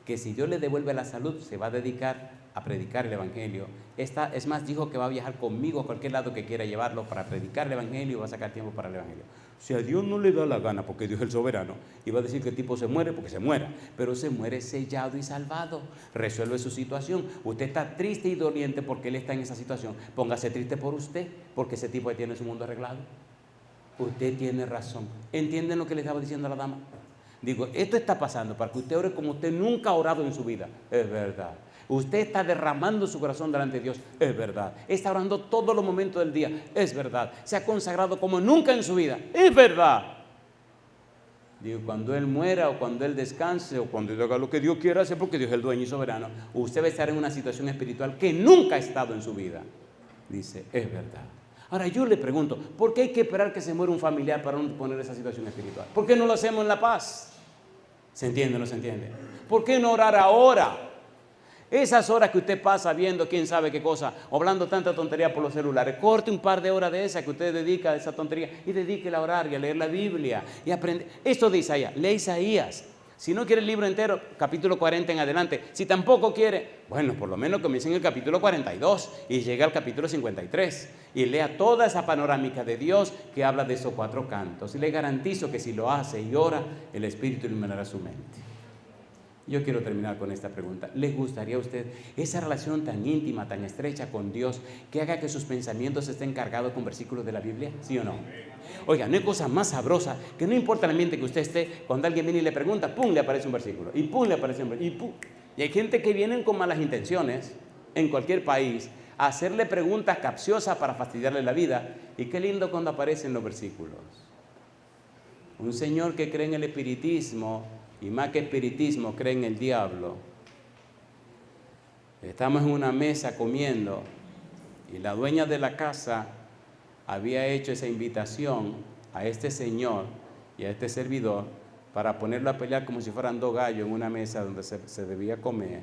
que si Dios le devuelve la salud, se va a dedicar a predicar el Evangelio. Es más, dijo que va a viajar conmigo a cualquier lado que quiera llevarlo para predicar el Evangelio y va a sacar tiempo para el Evangelio. Si a Dios no le da la gana, porque Dios es el soberano, y va a decir que el tipo se muere porque se muera, pero se muere sellado y salvado, resuelve su situación. Usted está triste y doliente porque él está en esa situación, póngase triste por usted, porque ese tipo tiene su mundo arreglado. Usted tiene razón. ¿Entienden lo que le estaba diciendo a la dama? Digo, esto está pasando para que usted ore como usted nunca ha orado en su vida. Es verdad. Usted está derramando su corazón delante de Dios. Es verdad. Está orando todos los momentos del día. Es verdad. Se ha consagrado como nunca en su vida. Es verdad. Digo, cuando Él muera o cuando Él descanse o cuando Él haga lo que Dios quiera hacer, porque Dios es el dueño y soberano, usted va a estar en una situación espiritual que nunca ha estado en su vida. Dice, es verdad. Ahora yo le pregunto, ¿por qué hay que esperar que se muera un familiar para no poner esa situación espiritual? ¿Por qué no lo hacemos en la paz? ¿Se entiende o no se entiende? ¿Por qué no orar ahora? Esas horas que usted pasa viendo quién sabe qué cosa, o hablando tanta tontería por los celulares, corte un par de horas de esas que usted dedica a esa tontería y dedíquela a orar y a leer la Biblia y aprender. Esto de Isaías, lee Isaías. Si no quiere el libro entero, capítulo 40 en adelante. Si tampoco quiere, bueno, por lo menos comience en el capítulo 42 y llegue al capítulo 53 y lea toda esa panorámica de Dios que habla de esos 4 cantos. Y le garantizo que si lo hace y ora, el Espíritu iluminará su mente. Yo quiero terminar con esta pregunta. ¿Les gustaría a usted esa relación tan íntima, tan estrecha con Dios, que haga que sus pensamientos estén cargados con versículos de la Biblia? ¿Sí o no? Oiga, no hay cosa más sabrosa que no importa el ambiente que usted esté, cuando alguien viene y le pregunta, ¡pum!, le aparece un versículo, y ¡pum!, le aparece un versículo, y ¡pum! Y hay gente que viene con malas intenciones, en cualquier país, a hacerle preguntas capciosas para fastidiarle la vida, y qué lindo cuando aparecen los versículos. Un señor que cree en el espiritismo, y más que espiritismo, cree en el diablo. Estamos en una mesa comiendo, y la dueña de la casa había hecho esa invitación a este señor y a este servidor para ponerlo a pelear como si fueran dos gallos en una mesa donde se debía comer.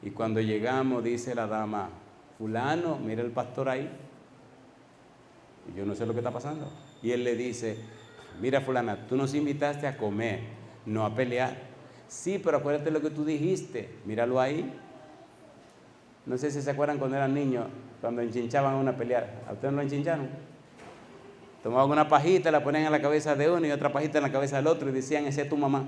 Y cuando llegamos, dice la dama, fulano, mira el pastor ahí. Y yo no sé lo que está pasando. Y él le dice, mira fulana, tú nos invitaste a comer, no a pelear. Sí, pero acuérdate lo que tú dijiste, míralo ahí. No sé si se acuerdan cuando eran niños, cuando enchinchaban una pelea. ¿A ustedes no lo enchincharon? Tomaban una pajita, la ponían en la cabeza de uno y otra pajita en la cabeza del otro y decían, esa es tu mamá.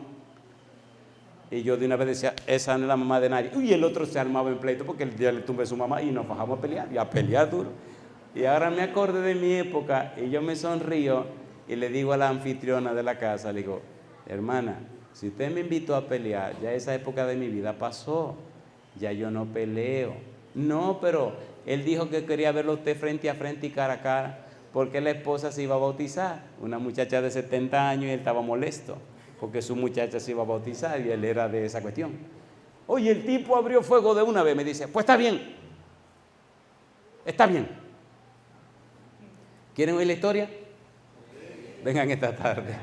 Y yo de una vez decía, esa no es la mamá de nadie. Y el otro se armaba en pleito porque ya le tumbé a su mamá y nos bajamos a pelear, y a pelear duro. Y ahora me acordé de mi época y yo me sonrío y le digo a la anfitriona de la casa, le digo, hermana, si usted me invitó a pelear, ya esa época de mi vida pasó, ya yo no peleo. No, pero él dijo que quería verlo a usted frente a frente y cara a cara, porque la esposa se iba a bautizar, una muchacha de 70 años, y él estaba molesto, porque su muchacha se iba a bautizar y él era de esa cuestión. Oye, el tipo abrió fuego de una vez, me dice, pues está bien, está bien. ¿Quieren oír la historia? Vengan esta tarde.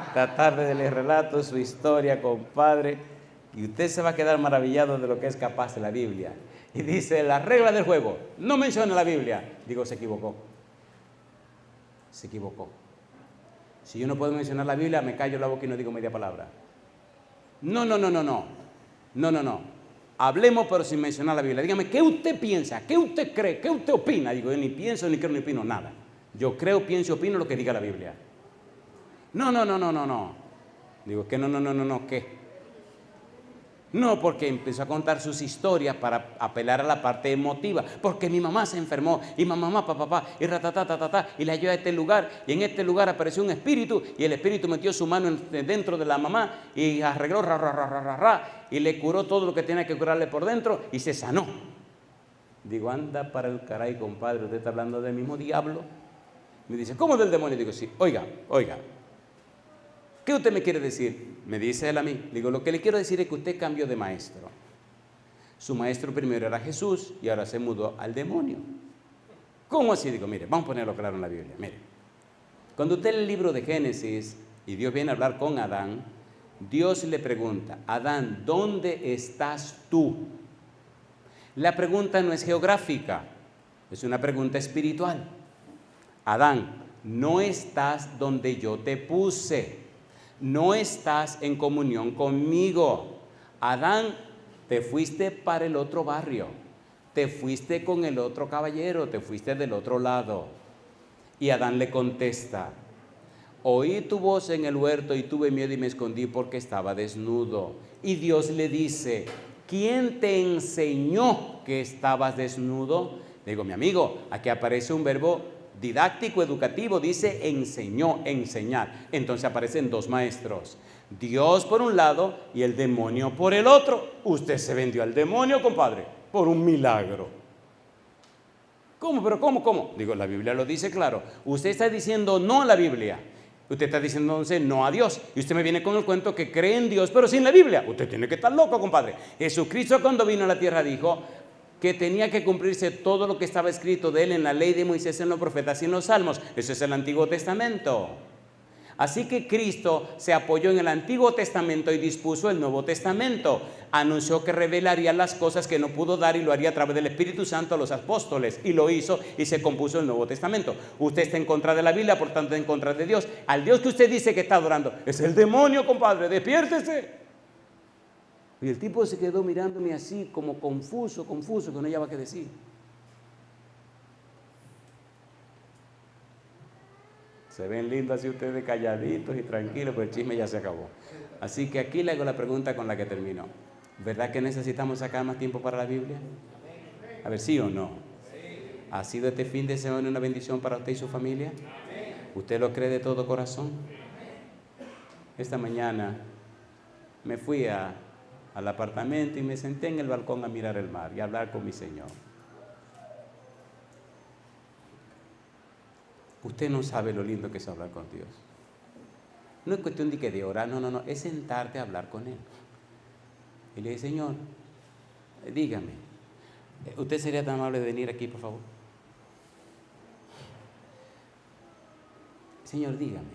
Esta tarde les relato su historia, compadre, y usted se va a quedar maravillado de lo que es capaz de la Biblia. Y dice, la regla del juego, no menciona la Biblia. Digo, se equivocó. Se equivocó. Si yo no puedo mencionar la Biblia, me callo la boca y no digo media palabra. No. No. Hablemos pero sin mencionar la Biblia. Dígame, ¿qué usted piensa? ¿Qué usted cree? ¿Qué usted opina? Digo, yo ni pienso, ni creo, ni opino nada. Yo creo, pienso y opino lo que diga la Biblia. No. Digo, ¿qué no? ¿Qué? No, porque empezó a contar sus historias para apelar a la parte emotiva. Porque mi mamá se enfermó, y mamá, papá, y ratatatata, y la llevó a este lugar, y en este lugar apareció un espíritu, y el espíritu metió su mano dentro de la mamá, y arregló, y le curó todo lo que tenía que curarle por dentro, y se sanó. Digo, anda para el caray, compadre, usted está hablando del mismo diablo. Me dice, ¿cómo del demonio? Digo, sí, oiga. ¿Qué usted me quiere decir? Me dice él a mí. Digo, lo que le quiero decir es que usted cambió de maestro. Su maestro primero era Jesús y ahora se mudó al demonio. ¿Cómo así? Digo, mire, vamos a ponerlo claro en la Biblia. Mire, cuando usted lee el libro de Génesis y Dios viene a hablar con Adán, Dios le pregunta, Adán, ¿dónde estás tú? La pregunta no es geográfica, es una pregunta espiritual. Adán, no estás donde yo te puse. No estás en comunión conmigo. Adán, te fuiste para el otro barrio, te fuiste con el otro caballero, te fuiste del otro lado. Y Adán le contesta, oí tu voz en el huerto y tuve miedo y me escondí porque estaba desnudo. Y Dios le dice, ¿quién te enseñó que estabas desnudo? Le digo, mi amigo, aquí aparece un verbo didáctico, educativo, dice enseñó, enseñar. Entonces aparecen dos maestros, Dios por un lado y el demonio por el otro. Usted se vendió al demonio, compadre, por un milagro. ¿Cómo? ¿Pero cómo? Digo, la Biblia lo dice claro. Usted está diciendo no a la Biblia. Usted está diciendo entonces no a Dios. Y usted me viene con el cuento que cree en Dios, pero sin la Biblia. Usted tiene que estar loco, compadre. Jesucristo cuando vino a la tierra dijo que tenía que cumplirse todo lo que estaba escrito de él en la ley de Moisés, en los profetas y en los salmos. Eso es el Antiguo Testamento. Así que Cristo se apoyó en el Antiguo Testamento y dispuso el Nuevo Testamento. Anunció que revelaría las cosas que no pudo dar y lo haría a través del Espíritu Santo a los apóstoles. Y lo hizo y se compuso el Nuevo Testamento. Usted está en contra de la Biblia, por tanto en contra de Dios. Al Dios que usted dice que está adorando es el demonio, compadre, despiértese. Y el tipo se quedó mirándome así como confuso, que no hallaba qué decir. Se ven lindos así ustedes calladitos y tranquilos, pero el chisme ya se acabó. Así que aquí le hago la pregunta con la que termino. ¿Verdad que necesitamos sacar más tiempo para la Biblia? A ver, ¿sí o no? ¿Ha sido este fin de semana una bendición para usted y su familia? ¿Usted lo cree de todo corazón? Esta mañana me fui al apartamento y me senté en el balcón a mirar el mar y a hablar con mi Señor. Usted no sabe lo lindo que es hablar con Dios. No es cuestión de que de orar, no, es sentarte a hablar con Él. Y le dije, Señor, dígame, ¿usted sería tan amable de venir aquí, por favor? Señor, dígame,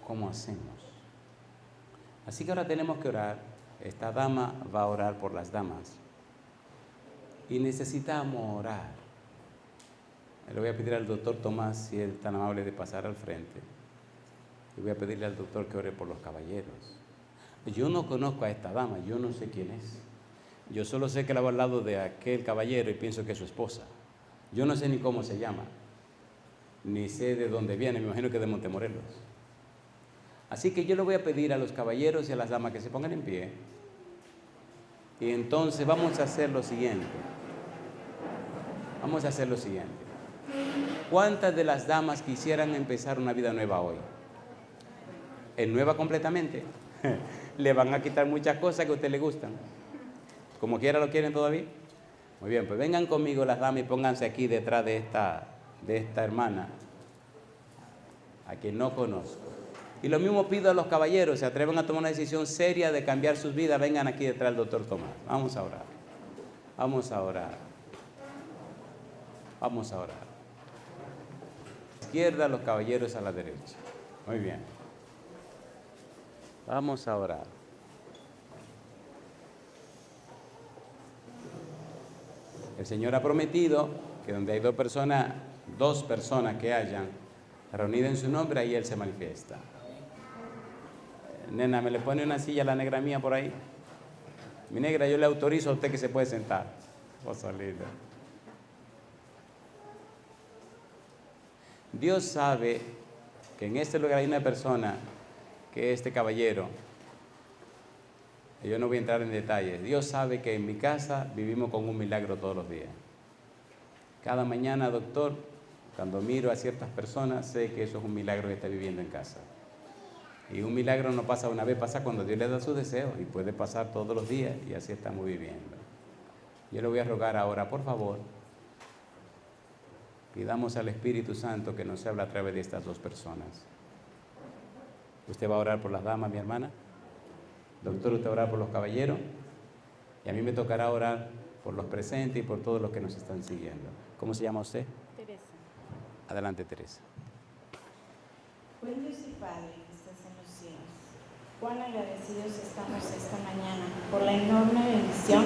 ¿Cómo hacemos? Así que ahora tenemos que orar. Esta dama va a orar por las damas. Y necesitamos orar. Le voy a pedir al doctor Tomás, si él es tan amable de pasar al frente. Y voy a pedirle al doctor que ore por los caballeros. Yo no conozco a esta dama, yo no sé quién es. Yo solo sé que la veo al lado de aquel caballero y pienso que es su esposa. Yo no sé ni cómo se llama, ni sé de dónde viene, me imagino que de Montemorelos. Así que yo le voy a pedir a los caballeros y a las damas que se pongan en pie. Y entonces vamos a hacer lo siguiente. ¿Cuántas de las damas quisieran empezar una vida nueva hoy? ¿Es nueva completamente? Le van a quitar muchas cosas que a usted le gustan. Como quiera lo quieren todavía. Muy bien, pues vengan conmigo las damas y pónganse aquí detrás de esta hermana, a quien no conozco. Y lo mismo pido a los caballeros, se atreven a tomar una decisión seria de cambiar sus vidas, vengan aquí detrás del doctor Tomás. Vamos a orar. A la izquierda, los caballeros a la derecha. Muy bien. Vamos a orar. El Señor ha prometido que donde hay dos personas que hayan reunidas en su nombre, ahí Él se manifiesta. Nena, ¿me le pone una silla a la negra mía por ahí? Mi negra, yo le autorizo a usted que se puede sentar. Cosa linda. Dios sabe que en este lugar hay una persona, que este caballero, yo no voy a entrar en detalles. Dios sabe que en mi casa vivimos con un milagro todos los días. Cada mañana, doctor, cuando miro a ciertas personas, sé que eso es un milagro que está viviendo en casa. Y un milagro no pasa una vez, pasa cuando Dios le da su deseo, y puede pasar todos los días, y así estamos viviendo. Yo le voy a rogar ahora, por favor, pidamos al Espíritu Santo que nos hable a través de estas dos personas. ¿Usted va a orar por las damas, mi hermana? Doctor, usted va a orar por los caballeros, y a mí me tocará orar por los presentes y por todos los que nos están siguiendo. ¿Cómo se llama usted? Teresa. Adelante, Teresa. Buen Dios y Padre que estás en los cielos, cuán agradecidos estamos esta mañana por la enorme bendición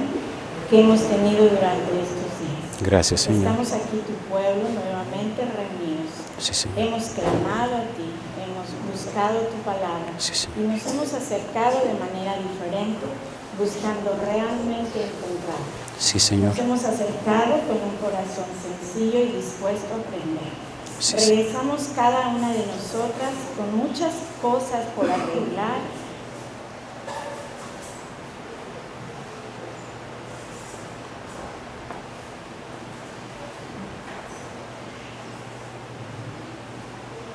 que hemos tenido durante estos días. Gracias, Señor. Estamos aquí, tu pueblo, nuevamente reunidos. Sí, Señor. Hemos clamado a ti, hemos buscado tu palabra, Sí, Señor. y nos hemos acercado de manera diferente, buscando realmente encontrar. Sí, Señor. Nos hemos acercado con un corazón sencillo y dispuesto a aprender. Sí, sí. Regresamos cada una de nosotras con muchas cosas por arreglar.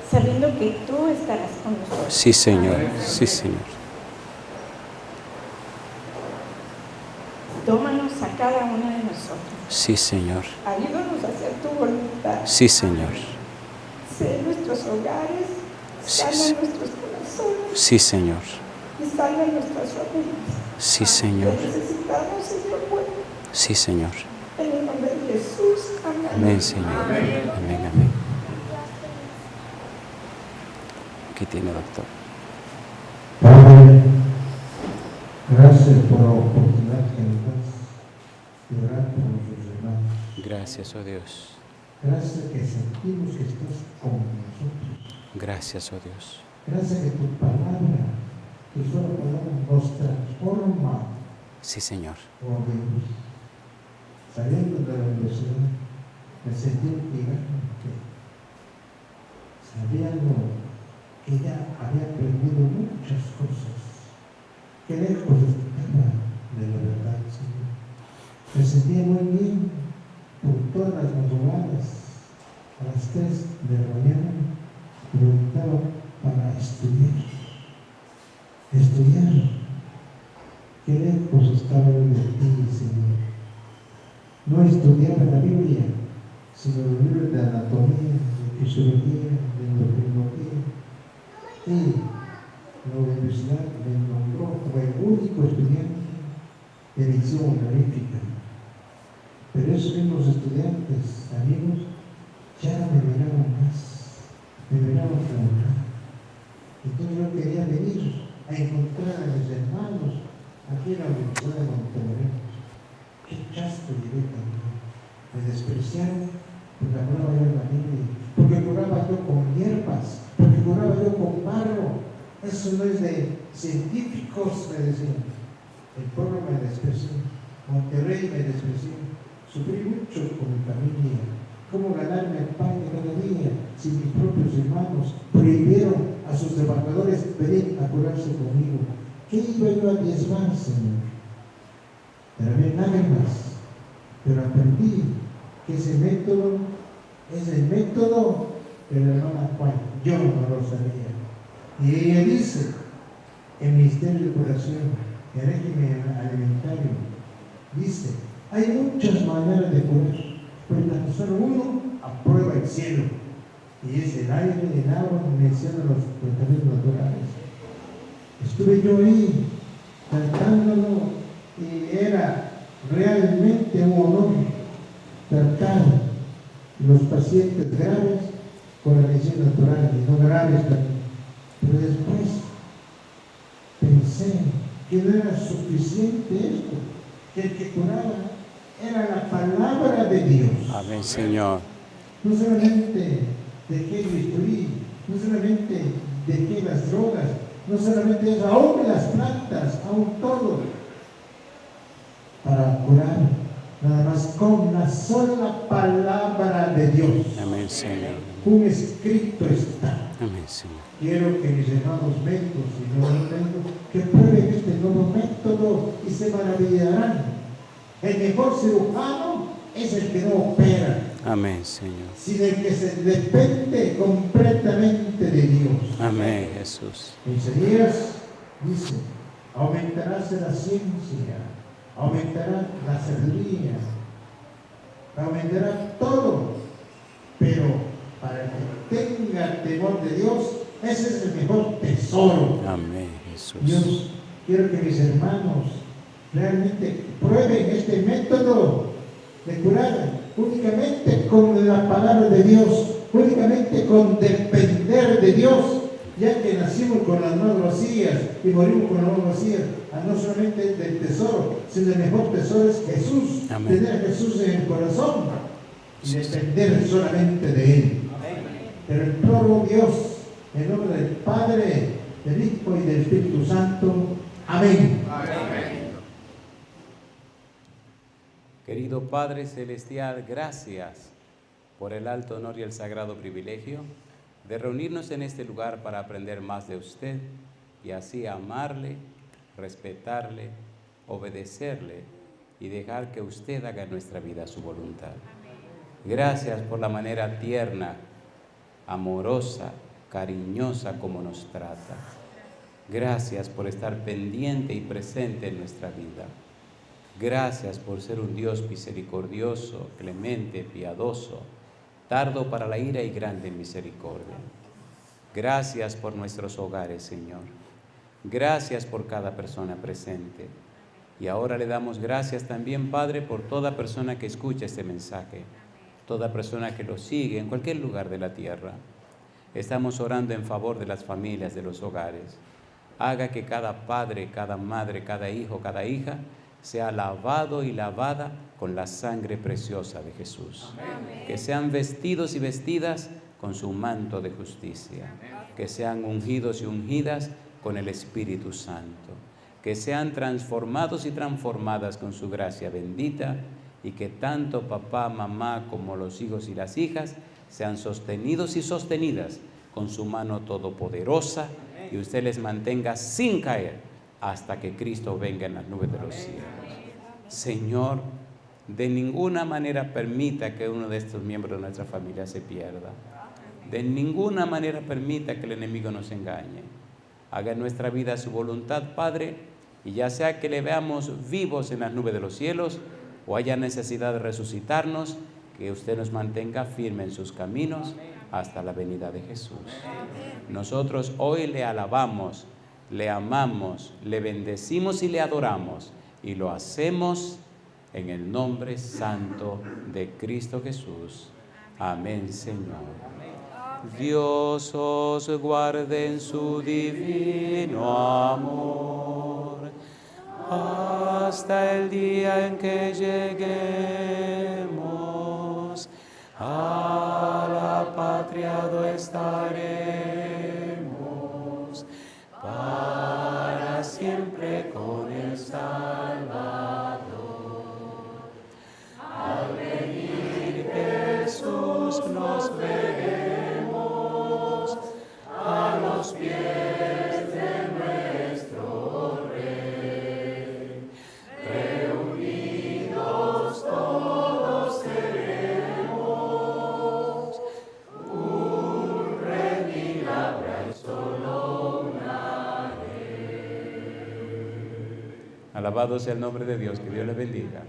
Sabiendo que tú estarás con nosotros. Sí, Señor. Sí, Señor. Tómanos a cada una de nosotros. Sí, Señor. Ayúdanos a hacer tu voluntad. Sí, Señor. Sé en nuestros hogares, Sí, sana sí. nuestros corazones Sí, Señor. y sana nuestras familias. Sí, Señor. Te necesitamos, Señor bueno. Sí, Señor. En el nombre de Jesús. Amén. Amén, Señor. Amén, amén. Aquí tiene, doctor. Padre, gracias por la oportunidad que nos das de orar por nuestros hermanos. Gracias, oh Dios. Gracias que sentimos que estás con nosotros. Gracias, oh Dios. Gracias que tu palabra, tu sola palabra nos transforma, Sí, Señor. oh Dios. Saliendo de la universidad, me sentí un gigante, sabiendo que ya había aprendido muchas cosas, que lejos estaba de la verdad, Señor. Me sentía muy bien por todas las madrugadas, a las 3 de la mañana, me levantaba para estudiar. Qué lejos estaba de ti, Señor. No estudiaba la Biblia, sino los libros de anatomía, de fisiología, de endocrinología. Y la universidad me nombró como el único estudiante de visión analítica. Pero esos mismos estudiantes, amigos, ya me miraban más deberíamos trabajar. Entonces yo quería venir a encontrar a mis hermanos aquí en la Universidad de Montemorelos. Qué chasco llevé también. Me despreciaron porque hablaba yo en la Biblia, porque curaba yo con hierbas, porque curaba yo con barro. Eso no es de científicos, me decían. El pueblo me despreció, Monterrey me despreció. Sufrí mucho con mi familia. ¿Cómo ganarme el pan de cada día si mis propios hermanos prohibieron a sus trabajadores venir a curarse conmigo? ¿Qué iba yo a diezmar, Señor? Pero había lágrimas. Pero aprendí que ese método es el método de la hermana Juan. Yo no lo sabía. Y ella dice, el ministerio de curación, el régimen alimentario, dice, hay muchas maneras de curar, pero tan solo uno aprueba el cielo, y es el aire, el agua, menciona los tratamientos naturales. Estuve yo ahí, tratándolo, y era realmente un honor tratar los pacientes graves con la medicina natural, y no graves también. Pero después pensé que no era suficiente esto, que el que curaba era la palabra de Dios. Amén, Señor. No solamente dejé el bisturí, no solamente dejé las drogas, no solamente eso, aún las plantas, aún todo, para curar, nada más con la sola palabra de Dios. Amén, Señor. Un escrito está. Amén, Señor. Quiero que mis hermanos médicos y no médicos que prueben este nuevo método y se maravillarán. El mejor cirujano es el que no opera, Amén, Señor. sino el que se depende completamente de Dios. Amén, Jesús. Isaías dice, aumentarás la ciencia, aumentará la sabiduría, aumentará todo, pero para el que tenga temor de Dios, ese es el mejor tesoro. Amén, Jesús. Dios, quiero que mis hermanos realmente prueben este método de curar únicamente con la palabra de Dios, únicamente con depender de Dios, ya que nacimos con las manos vacías y morimos con las manos vacías, no solamente del tesoro, sino el mejor tesoro es Jesús. Amén. Tener a Jesús en el corazón y depender solamente de Él. Pero imploro Dios, en nombre del Padre, del Hijo y del Espíritu Santo. Amén. Amén. Querido Padre Celestial, gracias por el alto honor y el sagrado privilegio de reunirnos en este lugar para aprender más de usted y así amarle, respetarle, obedecerle y dejar que usted haga en nuestra vida su voluntad. Gracias por la manera tierna, amorosa, cariñosa como nos trata. Gracias por estar pendiente y presente en nuestra vida. Gracias por ser un Dios misericordioso, clemente, piadoso, tardo para la ira y grande en misericordia. Gracias por nuestros hogares, Señor. Gracias por cada persona presente. Y ahora le damos gracias también, Padre, por toda persona que escucha este mensaje, toda persona que lo sigue en cualquier lugar de la tierra. Estamos orando en favor de las familias, de los hogares. Haga que cada padre, cada madre, cada hijo, cada hija sea lavado y lavada con la sangre preciosa de Jesús. Amén. Que sean vestidos y vestidas con su manto de justicia. Amén. Que sean ungidos y ungidas con el Espíritu Santo. Que sean transformados y transformadas con su gracia bendita y que tanto papá, mamá como los hijos y las hijas sean sostenidos y sostenidas con su mano todopoderosa y usted les mantenga sin caer hasta que Cristo venga en las nubes de los cielos. Señor, de ninguna manera permita que uno de estos miembros de nuestra familia se pierda. De ninguna manera permita que el enemigo nos engañe. Haga en nuestra vida su voluntad, Padre, y ya sea que le veamos vivos en las nubes de los cielos o haya necesidad de resucitarnos, que usted nos mantenga firme en sus caminos hasta la venida de Jesús. Nosotros hoy le alabamos, le amamos, le bendecimos y le adoramos, y lo hacemos en el nombre santo de Cristo Jesús. Amén, Señor. Dios os guarde en su divino amor, hasta el día en que lleguemos a la patria donde estaremos para siempre con el Salvador. Al venir Jesús nos veremos a los pies de nuestro Rey. Reunidos todos seremos, un redil habrá y solo una ley. Alabado sea el nombre de Dios, que Dios les bendiga.